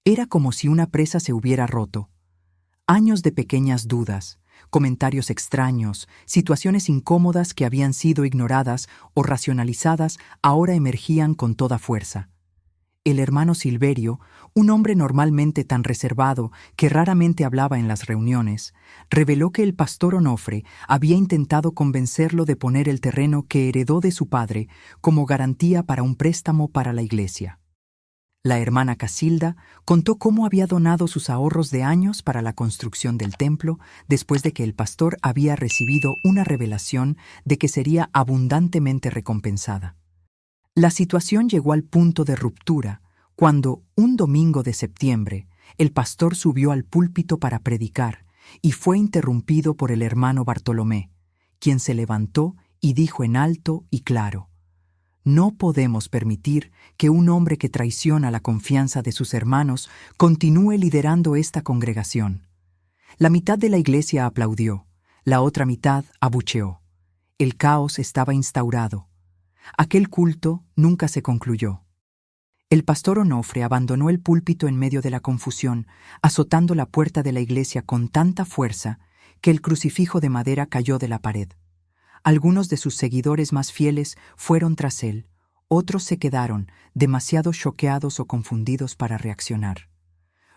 Era como si una presa se hubiera roto. Años de pequeñas dudas, comentarios extraños, situaciones incómodas que habían sido ignoradas o racionalizadas ahora emergían con toda fuerza. El hermano Silverio, un hombre normalmente tan reservado que raramente hablaba en las reuniones, reveló que el pastor Onofre había intentado convencerlo de poner el terreno que heredó de su padre como garantía para un préstamo para la iglesia. La hermana Casilda contó cómo había donado sus ahorros de años para la construcción del templo después de que el pastor había recibido una revelación de que sería abundantemente recompensada. La situación llegó al punto de ruptura cuando, un domingo de septiembre, el pastor subió al púlpito para predicar y fue interrumpido por el hermano Bartolomé, quien se levantó y dijo en alto y claro: «No podemos permitir que un hombre que traiciona la confianza de sus hermanos continúe liderando esta congregación». La mitad de la iglesia aplaudió, la otra mitad abucheó. El caos estaba instaurado. Aquel culto nunca se concluyó. El pastor Onofre abandonó el púlpito en medio de la confusión, azotando la puerta de la iglesia con tanta fuerza que el crucifijo de madera cayó de la pared. Algunos de sus seguidores más fieles fueron tras él, otros se quedaron, demasiado choqueados o confundidos para reaccionar.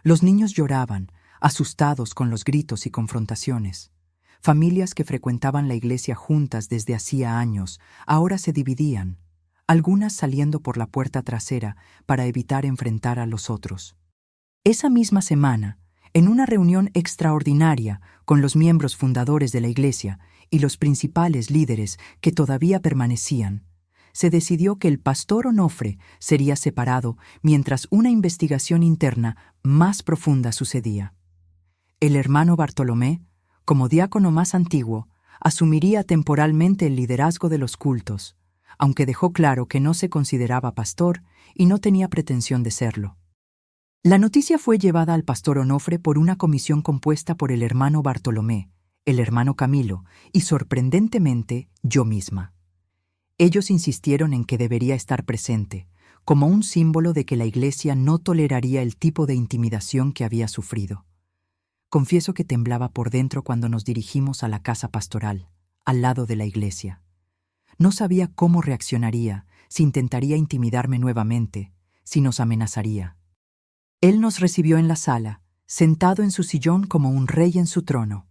Los niños lloraban, asustados con los gritos y confrontaciones. Familias que frecuentaban la iglesia juntas desde hacía años, ahora se dividían, algunas saliendo por la puerta trasera para evitar enfrentar a los otros. Esa misma semana, en una reunión extraordinaria con los miembros fundadores de la iglesia y los principales líderes que todavía permanecían, se decidió que el pastor Onofre sería separado mientras una investigación interna más profunda sucedía. El hermano Bartolomé, como diácono más antiguo, asumiría temporalmente el liderazgo de los cultos, aunque dejó claro que no se consideraba pastor y no tenía pretensión de serlo. La noticia fue llevada al pastor Onofre por una comisión compuesta por el hermano Bartolomé, el hermano Camilo y, sorprendentemente, yo misma. Ellos insistieron en que debería estar presente, como un símbolo de que la iglesia no toleraría el tipo de intimidación que había sufrido. Confieso que temblaba por dentro cuando nos dirigimos a la casa pastoral, al lado de la iglesia. No sabía cómo reaccionaría, si intentaría intimidarme nuevamente, si nos amenazaría. Él nos recibió en la sala, sentado en su sillón como un rey en su trono.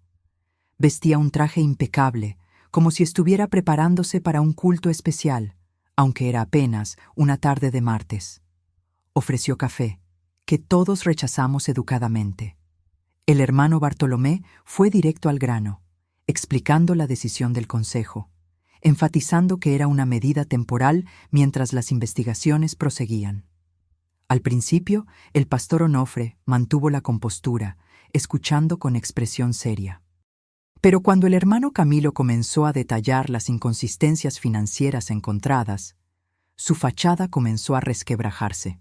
Vestía un traje impecable, como si estuviera preparándose para un culto especial, aunque era apenas una tarde de martes. Ofreció café, que todos rechazamos educadamente. El hermano Bartolomé fue directo al grano, explicando la decisión del consejo, enfatizando que era una medida temporal mientras las investigaciones proseguían. Al principio, el pastor Onofre mantuvo la compostura, escuchando con expresión seria. Pero cuando el hermano Camilo comenzó a detallar las inconsistencias financieras encontradas, su fachada comenzó a resquebrajarse.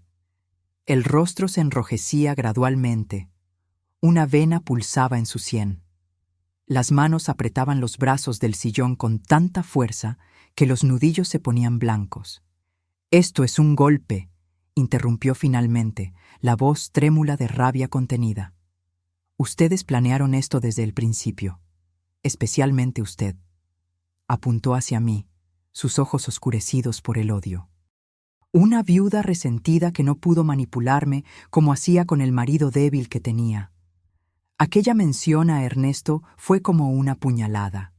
El rostro se enrojecía gradualmente. Una vena pulsaba en su sien. Las manos apretaban los brazos del sillón con tanta fuerza que los nudillos se ponían blancos, Esto es un golpe, interrumpió finalmente, la voz trémula de rabia contenida. Ustedes planearon esto desde el principio, especialmente usted. Apuntó hacia mí, sus ojos oscurecidos por el odio. Una viuda resentida que no pudo manipularme como hacía con el marido débil que tenía. Aquella mención a Ernesto fue como una puñalada.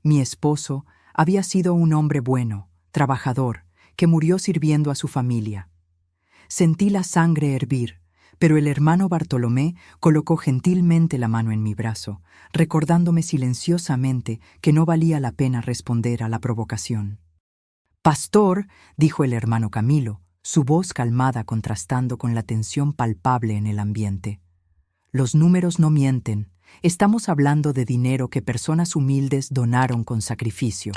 Mi esposo había sido un hombre bueno, trabajador, que murió sirviendo a su familia. Sentí la sangre hervir, pero el hermano Bartolomé colocó gentilmente la mano en mi brazo, recordándome silenciosamente que no valía la pena responder a la provocación. «Pastor», dijo el hermano Camilo, su voz calmada contrastando con la tensión palpable en el ambiente. «Los números no mienten. Estamos hablando de dinero que personas humildes donaron con sacrificio.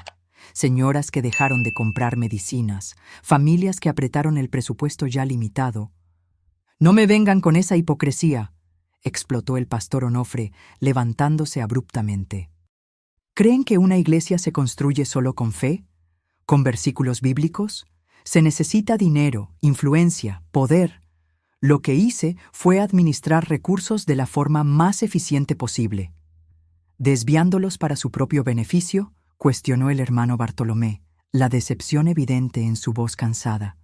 Señoras que dejaron de comprar medicinas, familias que apretaron el presupuesto ya limitado. «No me vengan con esa hipocresía», explotó el pastor Onofre, levantándose abruptamente. «¿Creen que una iglesia se construye solo con fe? ¿Con versículos bíblicos? Se necesita dinero, influencia, poder. Lo que hice fue administrar recursos de la forma más eficiente posible. ¿Desviándolos para su propio beneficio?», cuestionó el hermano Bartolomé, la decepción evidente en su voz cansada.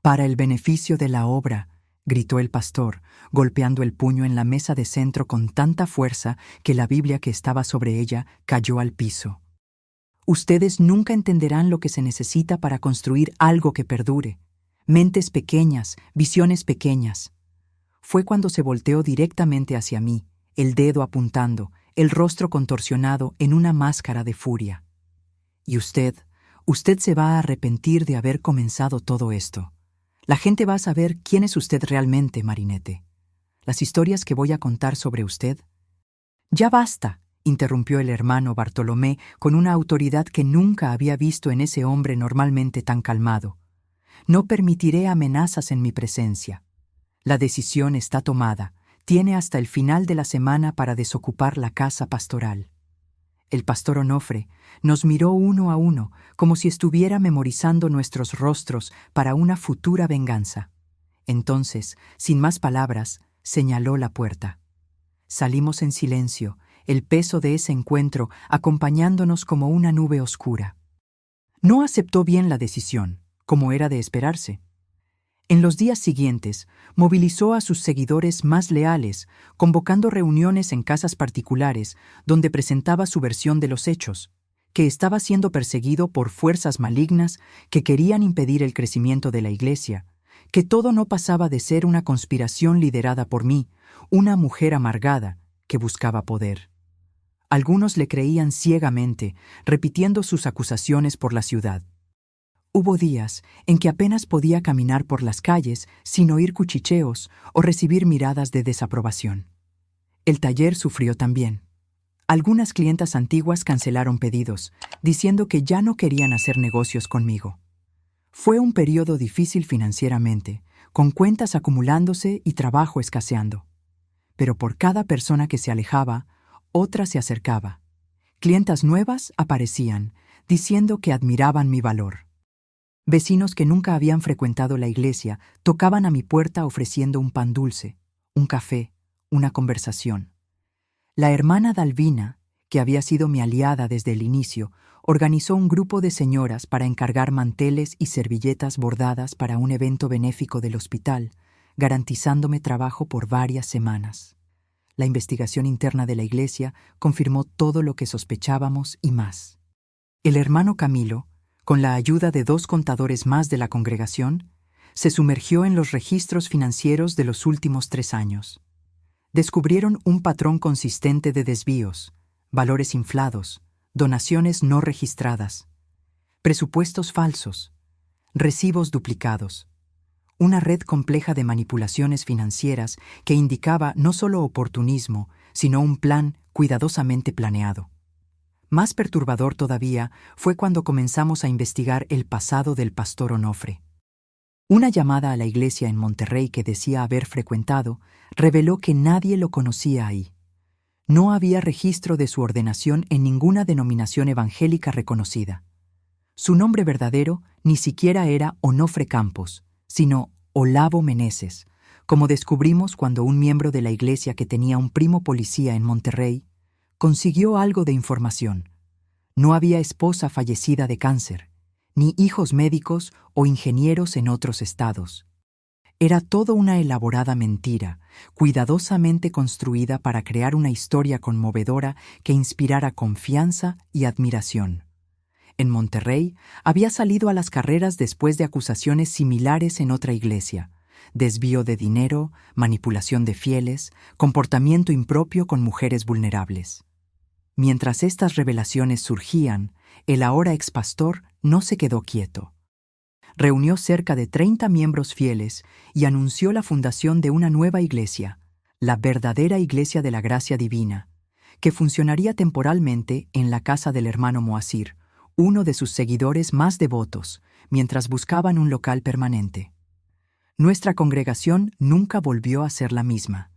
«Para el beneficio de la obra», gritó el pastor, golpeando el puño en la mesa de centro con tanta fuerza que la Biblia que estaba sobre ella cayó al piso. «Ustedes nunca entenderán lo que se necesita para construir algo que perdure. Mentes pequeñas, visiones pequeñas». Fue cuando se volteó directamente hacia mí, el dedo apuntando, el rostro contorsionado en una máscara de furia. «Y usted se va a arrepentir de haber comenzado todo esto. La gente va a saber quién es usted realmente, Marinette. Las historias que voy a contar sobre usted». «Ya basta», interrumpió el hermano Bartolomé con una autoridad que nunca había visto en ese hombre normalmente tan calmado. «No permitiré amenazas en mi presencia. La decisión está tomada. Tiene hasta el final de la semana para desocupar la casa pastoral». El pastor Onofre nos miró uno a uno, como si estuviera memorizando nuestros rostros para una futura venganza. Entonces, sin más palabras, señaló la puerta. Salimos en silencio, el peso de ese encuentro acompañándonos como una nube oscura. No aceptó bien la decisión, como era de esperarse. En los días siguientes, movilizó a sus seguidores más leales, convocando reuniones en casas particulares donde presentaba su versión de los hechos, que estaba siendo perseguido por fuerzas malignas que querían impedir el crecimiento de la iglesia, que todo no pasaba de ser una conspiración liderada por mí, una mujer amargada que buscaba poder. Algunos le creían ciegamente, repitiendo sus acusaciones por la ciudad. Hubo días en que apenas podía caminar por las calles sin oír cuchicheos o recibir miradas de desaprobación. El taller sufrió también. Algunas clientas antiguas cancelaron pedidos, diciendo que ya no querían hacer negocios conmigo. Fue un periodo difícil financieramente, con cuentas acumulándose y trabajo escaseando. Pero por cada persona que se alejaba, otra se acercaba. Clientas nuevas aparecían, diciendo que admiraban mi valor. Vecinos que nunca habían frecuentado la iglesia tocaban a mi puerta ofreciendo un pan dulce, un café, una conversación. La hermana Dalvina, que había sido mi aliada desde el inicio, organizó un grupo de señoras para encargar manteles y servilletas bordadas para un evento benéfico del hospital, garantizándome trabajo por varias semanas. La investigación interna de la iglesia confirmó todo lo que sospechábamos y más. El hermano Camilo, con la ayuda de 2 contadores más de la congregación, se sumergió en los registros financieros de los últimos 3 años. Descubrieron un patrón consistente de desvíos, valores inflados, donaciones no registradas, presupuestos falsos, recibos duplicados, una red compleja de manipulaciones financieras que indicaba no solo oportunismo, sino un plan cuidadosamente planeado. Más perturbador todavía fue cuando comenzamos a investigar el pasado del pastor Onofre. Una llamada a la iglesia en Monterrey que decía haber frecuentado reveló que nadie lo conocía ahí. No había registro de su ordenación en ninguna denominación evangélica reconocida. Su nombre verdadero ni siquiera era Onofre Campos, sino Olavo Meneses, como descubrimos cuando un miembro de la iglesia que tenía un primo policía en Monterrey consiguió algo de información. No había esposa fallecida de cáncer, ni hijos médicos o ingenieros en otros estados. Era todo una elaborada mentira, cuidadosamente construida para crear una historia conmovedora que inspirara confianza y admiración. En Monterrey había salido a las carreras después de acusaciones similares en otra iglesia: desvío de dinero, manipulación de fieles, comportamiento impropio con mujeres vulnerables. Mientras estas revelaciones surgían, el ahora expastor no se quedó quieto. Reunió cerca de 30 miembros fieles y anunció la fundación de una nueva iglesia, la verdadera Iglesia de la Gracia Divina, que funcionaría temporalmente en la casa del hermano Moasir, uno de sus seguidores más devotos, mientras buscaban un local permanente. Nuestra congregación nunca volvió a ser la misma.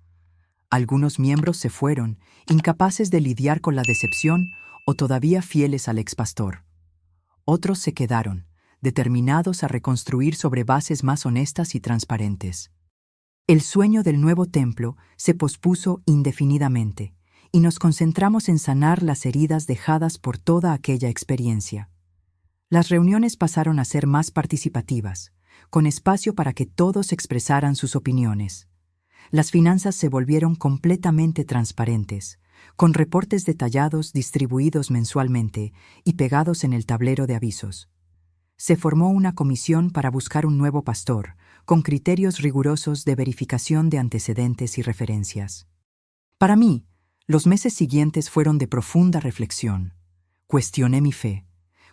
Algunos miembros se fueron, incapaces de lidiar con la decepción o todavía fieles al expastor. Otros se quedaron, determinados a reconstruir sobre bases más honestas y transparentes. El sueño del nuevo templo se pospuso indefinidamente, y nos concentramos en sanar las heridas dejadas por toda aquella experiencia. Las reuniones pasaron a ser más participativas, con espacio para que todos expresaran sus opiniones. Las finanzas se volvieron completamente transparentes, con reportes detallados distribuidos mensualmente y pegados en el tablero de avisos. Se formó una comisión para buscar un nuevo pastor, con criterios rigurosos de verificación de antecedentes y referencias. Para mí, los meses siguientes fueron de profunda reflexión. Cuestioné mi fe,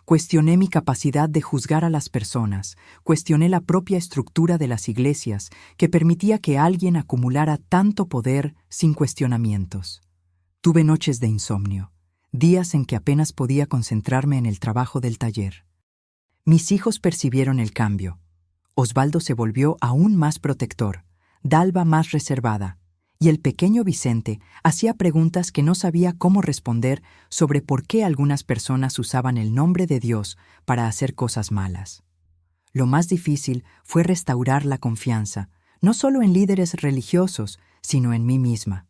cuestioné mi capacidad de juzgar a las personas, cuestioné la propia estructura de las iglesias que permitía que alguien acumulara tanto poder sin cuestionamientos. Tuve noches de insomnio, días en que apenas podía concentrarme en el trabajo del taller. Mis hijos percibieron el cambio. Osvaldo se volvió aún más protector, Dalva más reservada, y el pequeño Vicente hacía preguntas que no sabía cómo responder sobre por qué algunas personas usaban el nombre de Dios para hacer cosas malas. Lo más difícil fue restaurar la confianza, no solo en líderes religiosos, sino en mí misma.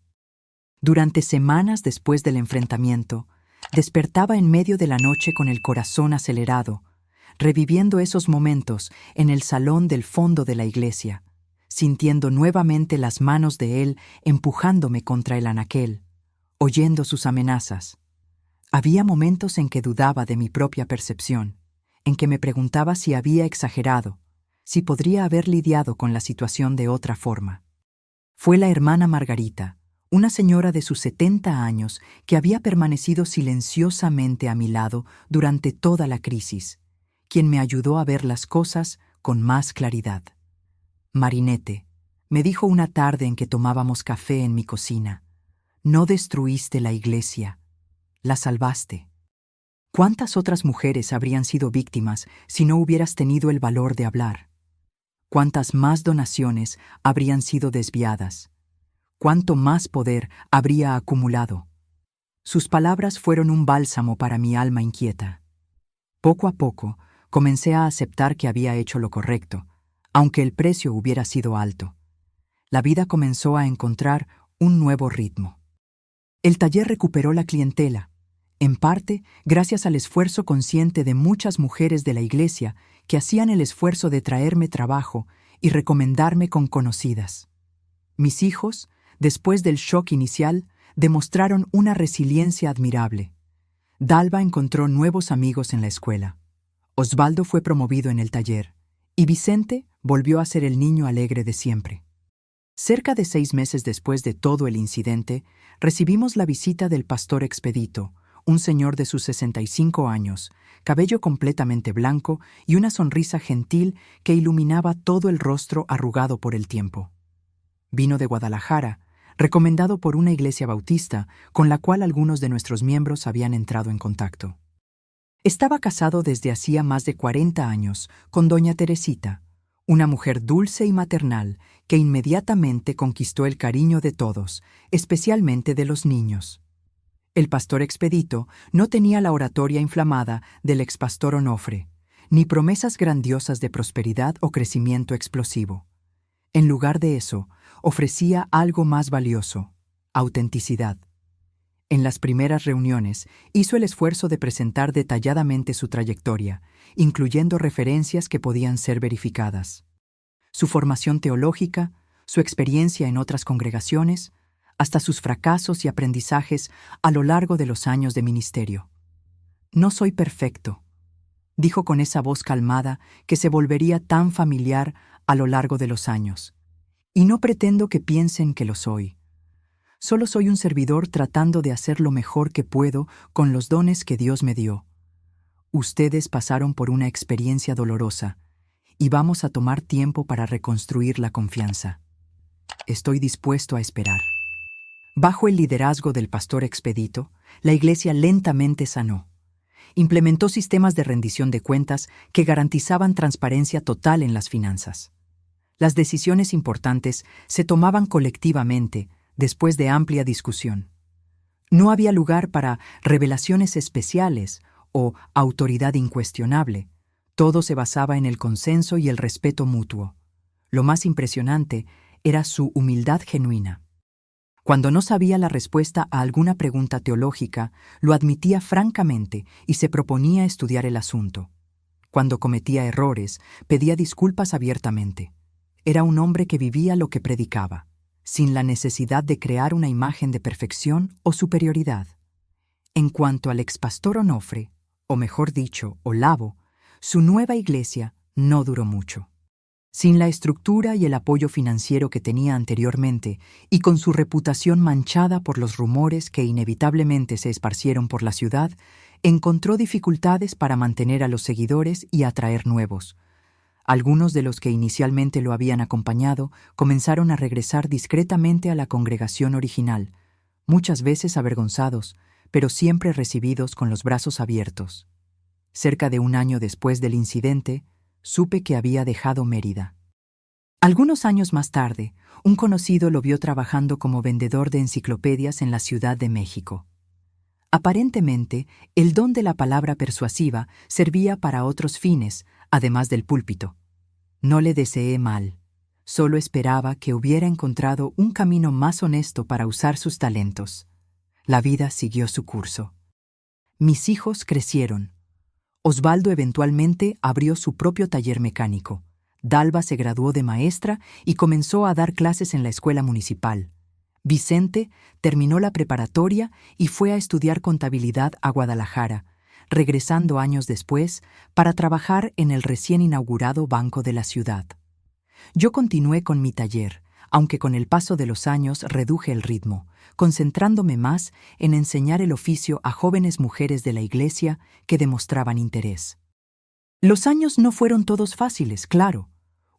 Durante semanas después del enfrentamiento, despertaba en medio de la noche con el corazón acelerado, reviviendo esos momentos en el salón del fondo de la iglesia, sintiendo nuevamente las manos de él empujándome contra el anaquel, oyendo sus amenazas. Había momentos en que dudaba de mi propia percepción, en que me preguntaba si había exagerado, si podría haber lidiado con la situación de otra forma. Fue la hermana Margarita, una señora de sus 70 años que había permanecido silenciosamente a mi lado durante toda la crisis, quien me ayudó a ver las cosas con más claridad. Marinette, me dijo una tarde en que tomábamos café en mi cocina, no destruiste la iglesia, la salvaste. ¿Cuántas otras mujeres habrían sido víctimas si no hubieras tenido el valor de hablar? ¿Cuántas más donaciones habrían sido desviadas? ¿Cuánto más poder habría acumulado? Sus palabras fueron un bálsamo para mi alma inquieta. Poco a poco, comencé a aceptar que había hecho lo correcto, aunque el precio hubiera sido alto. La vida comenzó a encontrar un nuevo ritmo. El taller recuperó la clientela, en parte gracias al esfuerzo consciente de muchas mujeres de la iglesia que hacían el esfuerzo de traerme trabajo y recomendarme con conocidas. Mis hijos, después del shock inicial, demostraron una resiliencia admirable. Dalva encontró nuevos amigos en la escuela. Osvaldo fue promovido en el taller, y Vicente volvió a ser el niño alegre de siempre. Cerca de 6 meses después de todo el incidente, recibimos la visita del pastor Expedito, un señor de sus 65 años, cabello completamente blanco y una sonrisa gentil que iluminaba todo el rostro arrugado por el tiempo. Vino de Guadalajara, recomendado por una iglesia bautista con la cual algunos de nuestros miembros habían entrado en contacto. Estaba casado desde hacía más de 40 años con doña Teresita, una mujer dulce y maternal que inmediatamente conquistó el cariño de todos, especialmente de los niños. El pastor Expedito no tenía la oratoria inflamada del expastor Onofre, ni promesas grandiosas de prosperidad o crecimiento explosivo. En lugar de eso, ofrecía algo más valioso: autenticidad. En las primeras reuniones, hizo el esfuerzo de presentar detalladamente su trayectoria, incluyendo referencias que podían ser verificadas. Su formación teológica, su experiencia en otras congregaciones, hasta sus fracasos y aprendizajes a lo largo de los años de ministerio. «No soy perfecto», dijo con esa voz calmada que se volvería tan familiar a lo largo de los años. «Y no pretendo que piensen que lo soy. Solo soy un servidor tratando de hacer lo mejor que puedo con los dones que Dios me dio. Ustedes pasaron por una experiencia dolorosa y vamos a tomar tiempo para reconstruir la confianza. Estoy dispuesto a esperar». Bajo el liderazgo del pastor Expedito, la iglesia lentamente sanó. Implementó sistemas de rendición de cuentas que garantizaban transparencia total en las finanzas. Las decisiones importantes se tomaban colectivamente después de amplia discusión. No había lugar para revelaciones especiales o autoridad incuestionable. Todo se basaba en el consenso y el respeto mutuo. Lo más impresionante era su humildad genuina. Cuando no sabía la respuesta a alguna pregunta teológica, lo admitía francamente y se proponía estudiar el asunto. Cuando cometía errores, pedía disculpas abiertamente. Era un hombre que vivía lo que predicaba, sin la necesidad de crear una imagen de perfección o superioridad. En cuanto al expastor Onofre, o mejor dicho, Olavo, su nueva iglesia no duró mucho. Sin la estructura y el apoyo financiero que tenía anteriormente, y con su reputación manchada por los rumores que inevitablemente se esparcieron por la ciudad, encontró dificultades para mantener a los seguidores y atraer nuevos. Algunos de los que inicialmente lo habían acompañado comenzaron a regresar discretamente a la congregación original, muchas veces avergonzados, pero siempre recibidos con los brazos abiertos. Cerca de un año después del incidente, supe que había dejado Mérida. Algunos años más tarde, un conocido lo vio trabajando como vendedor de enciclopedias en la Ciudad de México. Aparentemente, el don de la palabra persuasiva servía para otros fines, además del púlpito. No le deseé mal. Solo esperaba que hubiera encontrado un camino más honesto para usar sus talentos. La vida siguió su curso. Mis hijos crecieron. Osvaldo eventualmente abrió su propio taller mecánico. Dalva se graduó de maestra y comenzó a dar clases en la escuela municipal. Vicente terminó la preparatoria y fue a estudiar contabilidad a Guadalajara, regresando años después para trabajar en el recién inaugurado Banco de la Ciudad. Yo continué con mi taller, aunque con el paso de los años reduje el ritmo, concentrándome más en enseñar el oficio a jóvenes mujeres de la iglesia que demostraban interés. Los años no fueron todos fáciles, claro.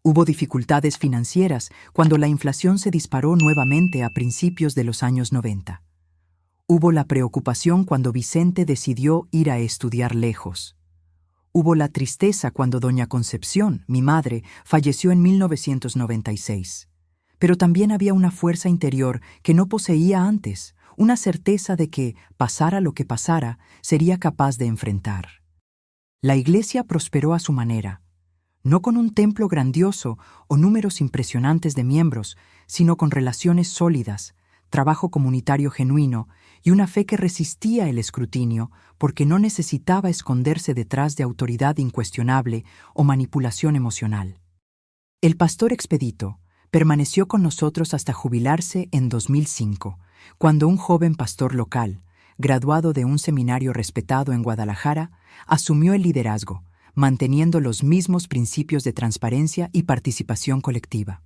Hubo dificultades financieras cuando la inflación se disparó nuevamente a principios de los años 90. Hubo la preocupación cuando Vicente decidió ir a estudiar lejos. Hubo la tristeza cuando doña Concepción, mi madre, falleció en 1996. Pero también había una fuerza interior que no poseía antes, una certeza de que, pasara lo que pasara, sería capaz de enfrentar. La iglesia prosperó a su manera, no con un templo grandioso o números impresionantes de miembros, sino con relaciones sólidas, trabajo comunitario genuino y una fe que resistía el escrutinio porque no necesitaba esconderse detrás de autoridad incuestionable o manipulación emocional. El pastor Expedito permaneció con nosotros hasta jubilarse en 2005, cuando un joven pastor local, graduado de un seminario respetado en Guadalajara, asumió el liderazgo, manteniendo los mismos principios de transparencia y participación colectiva.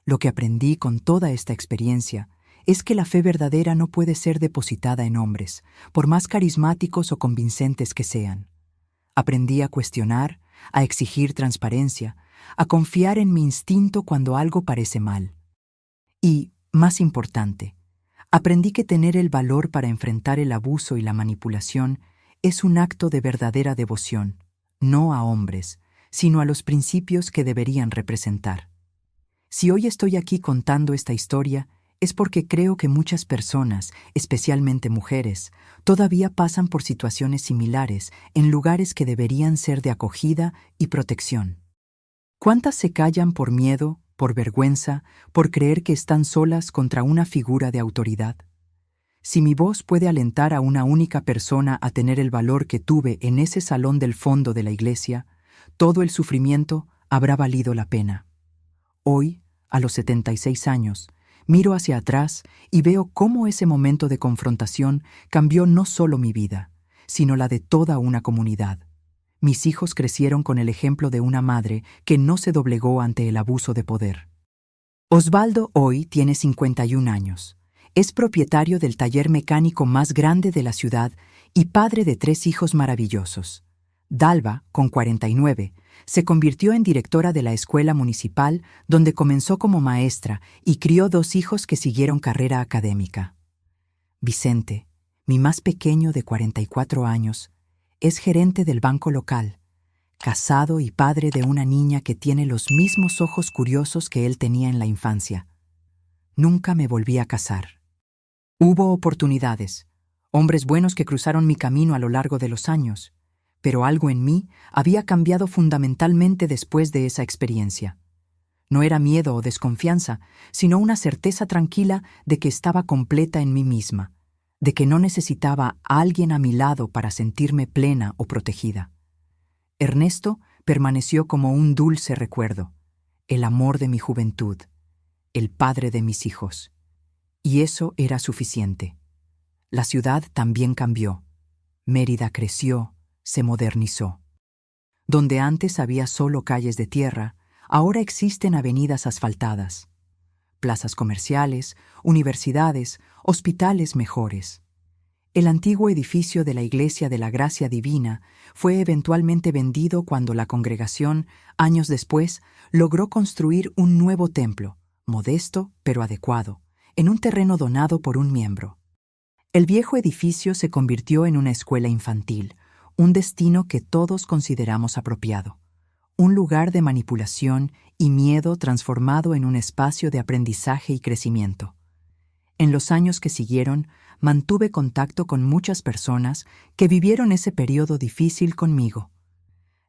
Lo que aprendí con toda esta experiencia es que la fe verdadera no puede ser depositada en hombres, por más carismáticos o convincentes que sean. Aprendí a cuestionar, a exigir transparencia, a confiar en mi instinto cuando algo parece mal. Y, más importante, aprendí que tener el valor para enfrentar el abuso y la manipulación es un acto de verdadera devoción, no a hombres, sino a los principios que deberían representar. Si hoy estoy aquí contando esta historia, es porque creo que muchas personas, especialmente mujeres, todavía pasan por situaciones similares en lugares que deberían ser de acogida y protección. ¿Cuántas se callan por miedo, por vergüenza, por creer que están solas contra una figura de autoridad? Si mi voz puede alentar a una única persona a tener el valor que tuve en ese salón del fondo de la iglesia, todo el sufrimiento habrá valido la pena. Hoy, a los 76 años, miro hacia atrás y veo cómo ese momento de confrontación cambió no solo mi vida, sino la de toda una comunidad. Mis hijos crecieron con el ejemplo de una madre que no se doblegó ante el abuso de poder. Osvaldo hoy tiene 51 años. Es propietario del taller mecánico más grande de la ciudad y padre de 3 hijos maravillosos. Dalva, con 49, se convirtió en directora de la escuela municipal donde comenzó como maestra y crió 2 hijos que siguieron carrera académica. Vicente, mi más pequeño de 44 años, es gerente del banco local, casado y padre de una niña que tiene los mismos ojos curiosos que él tenía en la infancia. Nunca me volví a casar. Hubo oportunidades, hombres buenos que cruzaron mi camino a lo largo de los años, pero algo en mí había cambiado fundamentalmente después de esa experiencia. No era miedo o desconfianza, sino una certeza tranquila de que estaba completa en mí misma, de que no necesitaba a alguien a mi lado para sentirme plena o protegida. Ernesto permaneció como un dulce recuerdo, el amor de mi juventud, el padre de mis hijos. Y eso era suficiente. La ciudad también cambió. Mérida creció, se modernizó. Donde antes había solo calles de tierra, ahora existen avenidas asfaltadas, plazas comerciales, universidades, hospitales mejores. El antiguo edificio de la Iglesia de la Gracia Divina fue eventualmente vendido cuando la congregación, años después, logró construir un nuevo templo, modesto pero adecuado, en un terreno donado por un miembro. El viejo edificio se convirtió en una escuela infantil, un destino que todos consideramos apropiado, un lugar de manipulación y miedo transformado en un espacio de aprendizaje y crecimiento. En los años que siguieron, mantuve contacto con muchas personas que vivieron ese periodo difícil conmigo.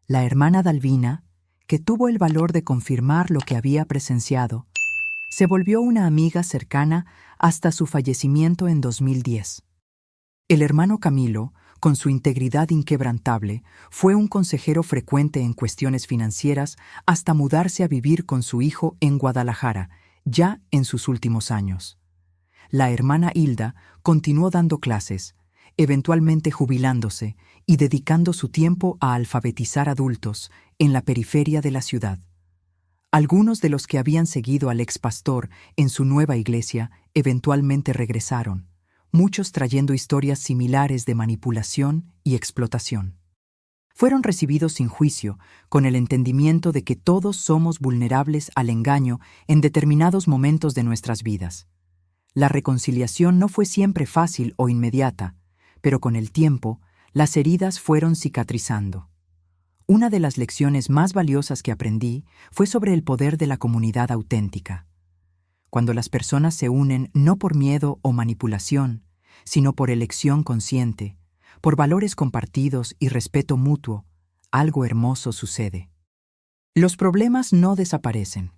La hermana Dalvina, que tuvo el valor de confirmar lo que había presenciado, se volvió una amiga cercana hasta su fallecimiento en 2010. El hermano Camilo, con su integridad inquebrantable, fue un consejero frecuente en cuestiones financieras hasta mudarse a vivir con su hijo en Guadalajara, ya en sus últimos años. La hermana Hilda continuó dando clases, eventualmente jubilándose y dedicando su tiempo a alfabetizar adultos en la periferia de la ciudad. Algunos de los que habían seguido al expastor en su nueva iglesia eventualmente regresaron, muchos trayendo historias similares de manipulación y explotación. Fueron recibidos sin juicio, con el entendimiento de que todos somos vulnerables al engaño en determinados momentos de nuestras vidas. La reconciliación no fue siempre fácil o inmediata, pero con el tiempo, las heridas fueron cicatrizando. Una de las lecciones más valiosas que aprendí fue sobre el poder de la comunidad auténtica. Cuando las personas se unen no por miedo o manipulación, sino por elección consciente, por valores compartidos y respeto mutuo, algo hermoso sucede. Los problemas no desaparecen.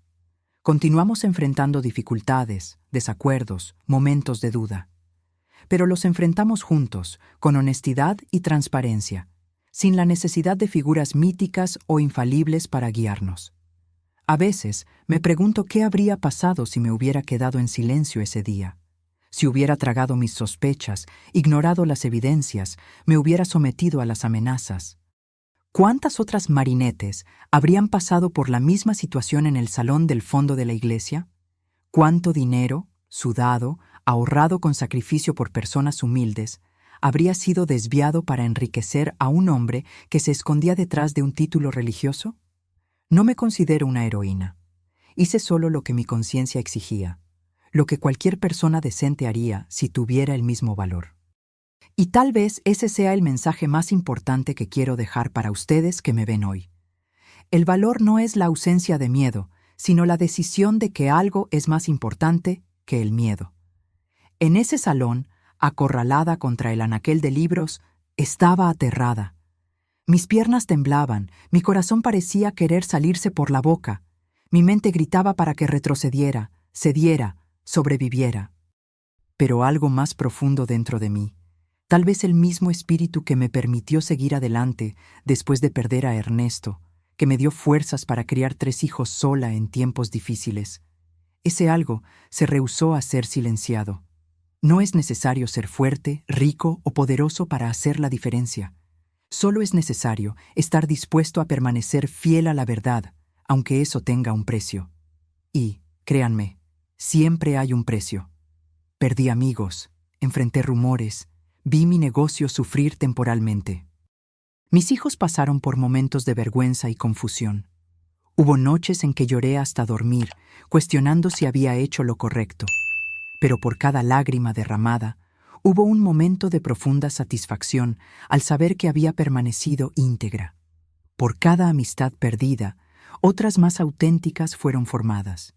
Continuamos enfrentando dificultades, desacuerdos, momentos de duda. Pero los enfrentamos juntos, con honestidad y transparencia, sin la necesidad de figuras míticas o infalibles para guiarnos. A veces me pregunto qué habría pasado si me hubiera quedado en silencio ese día, si hubiera tragado mis sospechas, ignorado las evidencias, me hubiera sometido a las amenazas. ¿Cuántas otras marinetes habrían pasado por la misma situación en el salón del fondo de la iglesia? ¿Cuánto dinero, sudado, ahorrado con sacrificio por personas humildes, habría sido desviado para enriquecer a un hombre que se escondía detrás de un título religioso? No me considero una heroína. Hice solo lo que mi conciencia exigía, lo que cualquier persona decente haría si tuviera el mismo valor. Y tal vez ese sea el mensaje más importante que quiero dejar para ustedes que me ven hoy. El valor no es la ausencia de miedo, sino la decisión de que algo es más importante que el miedo. En ese salón, acorralada contra el anaquel de libros, estaba aterrada. Mis piernas temblaban, mi corazón parecía querer salirse por la boca. Mi mente gritaba para que retrocediera, cediera, sobreviviera. Pero algo más profundo dentro de mí, tal vez el mismo espíritu que me permitió seguir adelante después de perder a Ernesto, que me dio fuerzas para criar 3 hijos sola en tiempos difíciles. Ese algo se rehusó a ser silenciado. No es necesario ser fuerte, rico o poderoso para hacer la diferencia. Solo es necesario estar dispuesto a permanecer fiel a la verdad, aunque eso tenga un precio. Y, créanme, siempre hay un precio. Perdí amigos, enfrenté rumores, vi mi negocio sufrir temporalmente. Mis hijos pasaron por momentos de vergüenza y confusión. Hubo noches en que lloré hasta dormir, cuestionando si había hecho lo correcto. Pero por cada lágrima derramada, hubo un momento de profunda satisfacción al saber que había permanecido íntegra. Por cada amistad perdida, otras más auténticas fueron formadas.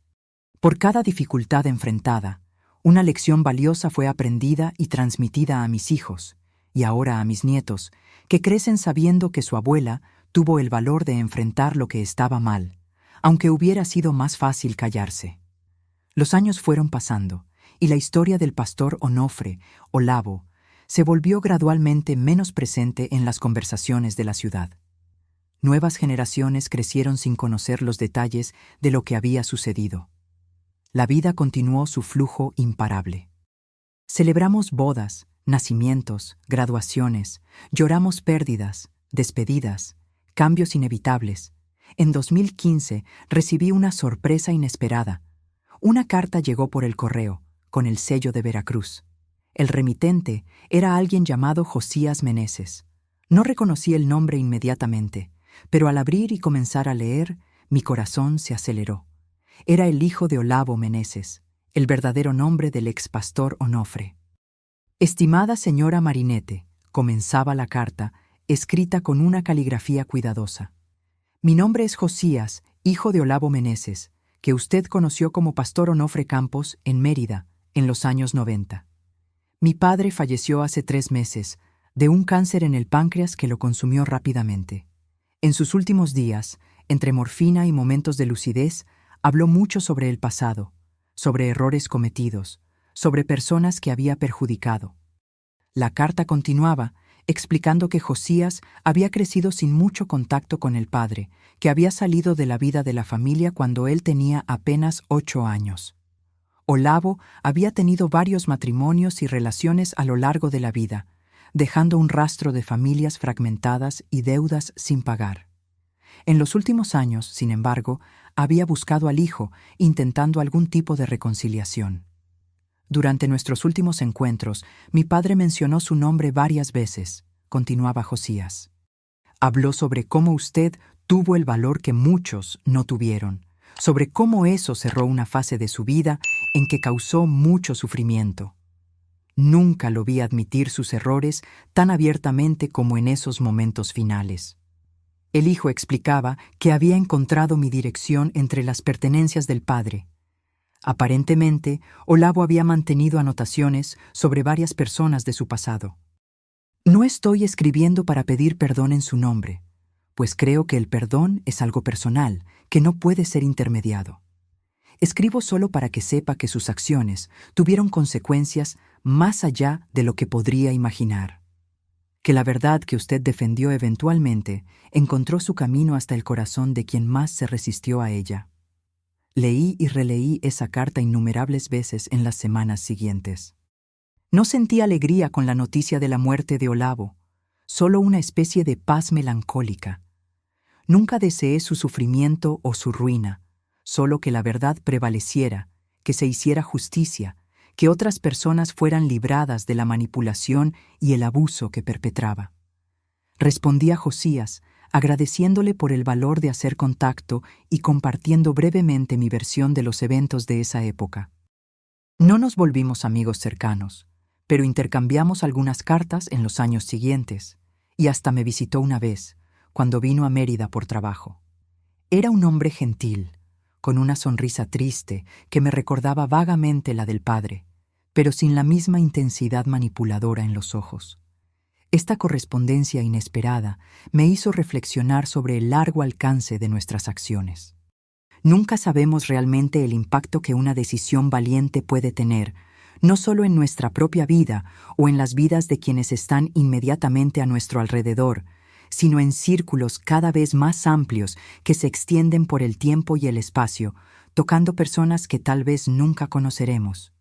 Por cada dificultad enfrentada, una lección valiosa fue aprendida y transmitida a mis hijos, y ahora a mis nietos, que crecen sabiendo que su abuela tuvo el valor de enfrentar lo que estaba mal, aunque hubiera sido más fácil callarse. Los años fueron pasando, y la historia del pastor Onofre, Olavo, se volvió gradualmente menos presente en las conversaciones de la ciudad. Nuevas generaciones crecieron sin conocer los detalles de lo que había sucedido. La vida continuó su flujo imparable. Celebramos bodas, nacimientos, graduaciones, lloramos pérdidas, despedidas, cambios inevitables. En 2015 recibí una sorpresa inesperada. Una carta llegó por el correo, con el sello de Veracruz. El remitente era alguien llamado Josías Meneses. No reconocí el nombre inmediatamente, pero al abrir y comenzar a leer, mi corazón se aceleró. Era el hijo de Olavo Meneses, el verdadero nombre del expastor Onofre. Estimada señora Marinete, comenzaba la carta, escrita con una caligrafía cuidadosa. Mi nombre es Josías, hijo de Olavo Meneses, que usted conoció como pastor Onofre Campos en Mérida, en los años 90. Mi padre falleció hace 3 meses, de un cáncer en el páncreas que lo consumió rápidamente. En sus últimos días, entre morfina y momentos de lucidez, habló mucho sobre el pasado, sobre errores cometidos, sobre personas que había perjudicado. La carta continuaba, explicando que Josías había crecido sin mucho contacto con el padre, que había salido de la vida de la familia cuando él tenía apenas 8 años. Olavo había tenido varios matrimonios y relaciones a lo largo de la vida, dejando un rastro de familias fragmentadas y deudas sin pagar. En los últimos años, sin embargo, había buscado al hijo, intentando algún tipo de reconciliación. Durante nuestros últimos encuentros, mi padre mencionó su nombre varias veces, continuaba Josías. Habló sobre cómo usted tuvo el valor que muchos no tuvieron, sobre cómo eso cerró una fase de su vida en que causó mucho sufrimiento. Nunca lo vi admitir sus errores tan abiertamente como en esos momentos finales. El hijo explicaba que había encontrado mi dirección entre las pertenencias del padre. Aparentemente, Olavo había mantenido anotaciones sobre varias personas de su pasado. No estoy escribiendo para pedir perdón en su nombre, pues creo que el perdón es algo personal, que no puede ser intermediado. Escribo solo para que sepa que sus acciones tuvieron consecuencias más allá de lo que podría imaginar. Que la verdad que usted defendió eventualmente encontró su camino hasta el corazón de quien más se resistió a ella. Leí y releí esa carta innumerables veces en las semanas siguientes. No sentí alegría con la noticia de la muerte de Olavo, solo una especie de paz melancólica. Nunca deseé su sufrimiento o su ruina, solo que la verdad prevaleciera, que se hiciera justicia, que otras personas fueran libradas de la manipulación y el abuso que perpetraba. Respondí a Josías, agradeciéndole por el valor de hacer contacto y compartiendo brevemente mi versión de los eventos de esa época. No nos volvimos amigos cercanos, pero intercambiamos algunas cartas en los años siguientes, y hasta me visitó una vez, cuando vino a Mérida por trabajo. Era un hombre gentil, con una sonrisa triste que me recordaba vagamente la del padre, pero sin la misma intensidad manipuladora en los ojos. Esta correspondencia inesperada me hizo reflexionar sobre el largo alcance de nuestras acciones. Nunca sabemos realmente el impacto que una decisión valiente puede tener, no solo en nuestra propia vida o en las vidas de quienes están inmediatamente a nuestro alrededor, sino en círculos cada vez más amplios que se extienden por el tiempo y el espacio, tocando personas que tal vez nunca conoceremos.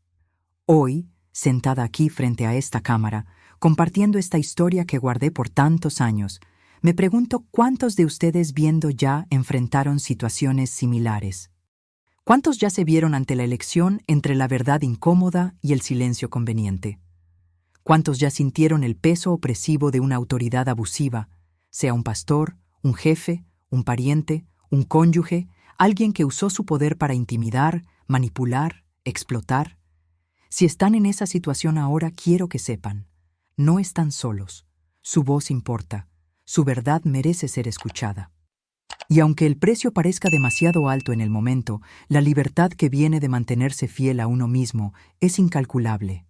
Hoy, sentada aquí frente a esta cámara, compartiendo esta historia que guardé por tantos años, me pregunto cuántos de ustedes viendo ya enfrentaron situaciones similares. ¿Cuántos ya se vieron ante la elección entre la verdad incómoda y el silencio conveniente? ¿Cuántos ya sintieron el peso opresivo de una autoridad abusiva, sea un pastor, un jefe, un pariente, un cónyuge, alguien que usó su poder para intimidar, manipular, explotar? Si están en esa situación ahora, quiero que sepan, no están solos. Su voz importa, su verdad merece ser escuchada. Y aunque el precio parezca demasiado alto en el momento, la libertad que viene de mantenerse fiel a uno mismo es incalculable.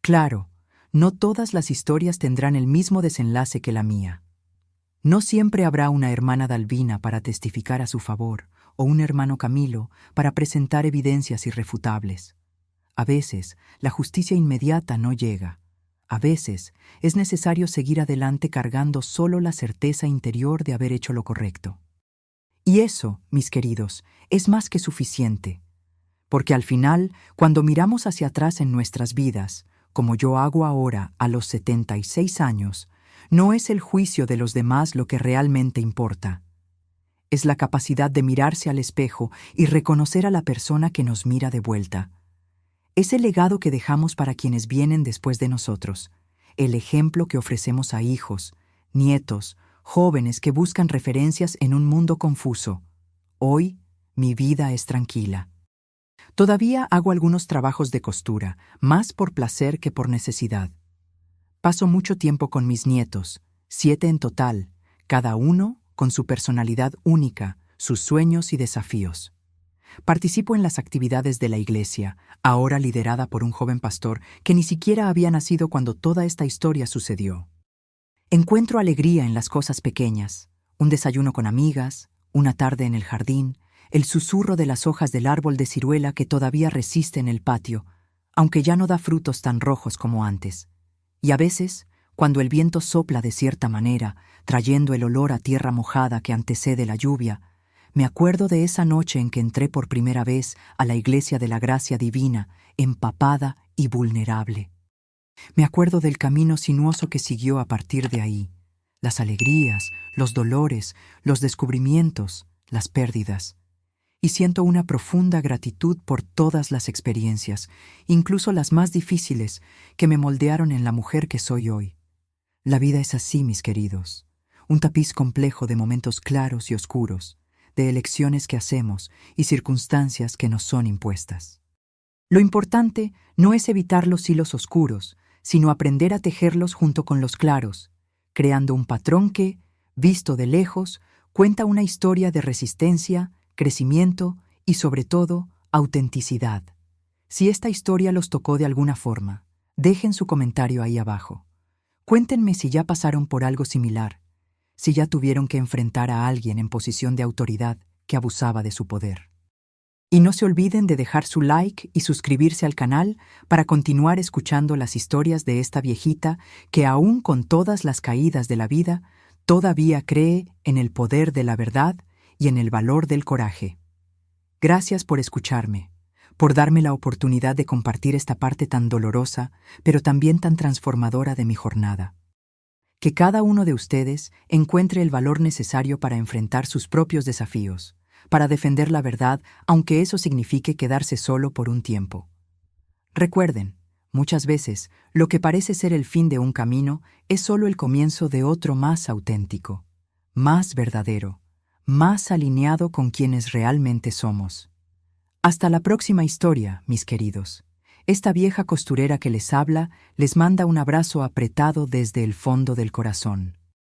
Claro, no todas las historias tendrán el mismo desenlace que la mía. No siempre habrá una hermana Dalvina para testificar a su favor, o un hermano Camilo para presentar evidencias irrefutables. A veces, la justicia inmediata no llega. A veces, es necesario seguir adelante cargando solo la certeza interior de haber hecho lo correcto. Y eso, mis queridos, es más que suficiente. Porque al final, cuando miramos hacia atrás en nuestras vidas, como yo hago ahora a los 76 años, no es el juicio de los demás lo que realmente importa. Es la capacidad de mirarse al espejo y reconocer a la persona que nos mira de vuelta. Es el legado que dejamos para quienes vienen después de nosotros, el ejemplo que ofrecemos a hijos, nietos, jóvenes que buscan referencias en un mundo confuso. Hoy, mi vida es tranquila. Todavía hago algunos trabajos de costura, más por placer que por necesidad. Paso mucho tiempo con mis nietos, 7 en total, cada uno con su personalidad única, sus sueños y desafíos. Participo en las actividades de la iglesia, ahora liderada por un joven pastor que ni siquiera había nacido cuando toda esta historia sucedió. Encuentro alegría en las cosas pequeñas, un desayuno con amigas, una tarde en el jardín, el susurro de las hojas del árbol de ciruela que todavía resiste en el patio, aunque ya no da frutos tan rojos como antes. Y a veces, cuando el viento sopla de cierta manera, trayendo el olor a tierra mojada que antecede la lluvia, me acuerdo de esa noche en que entré por primera vez a la iglesia de la gracia divina, empapada y vulnerable. Me acuerdo del camino sinuoso que siguió a partir de ahí, las alegrías, los dolores, los descubrimientos, las pérdidas. Y siento una profunda gratitud por todas las experiencias, incluso las más difíciles, que me moldearon en la mujer que soy hoy. La vida es así, mis queridos, un tapiz complejo de momentos claros y oscuros, de elecciones que hacemos y circunstancias que nos son impuestas. Lo importante no es evitar los hilos oscuros, sino aprender a tejerlos junto con los claros, creando un patrón que, visto de lejos, cuenta una historia de resistencia, crecimiento y, sobre todo, autenticidad. Si esta historia los tocó de alguna forma, dejen su comentario ahí abajo. Cuéntenme si ya pasaron por algo similar, si ya tuvieron que enfrentar a alguien en posición de autoridad que abusaba de su poder. Y no se olviden de dejar su like y suscribirse al canal para continuar escuchando las historias de esta viejita que, aún con todas las caídas de la vida, todavía cree en el poder de la verdad y en el valor del coraje. Gracias por escucharme, por darme la oportunidad de compartir esta parte tan dolorosa, pero también tan transformadora de mi jornada. Que cada uno de ustedes encuentre el valor necesario para enfrentar sus propios desafíos, para defender la verdad, aunque eso signifique quedarse solo por un tiempo. Recuerden, muchas veces, lo que parece ser el fin de un camino es solo el comienzo de otro más auténtico, más verdadero, más alineado con quienes realmente somos. Hasta la próxima historia, mis queridos. Esta vieja costurera que les habla les manda un abrazo apretado desde el fondo del corazón.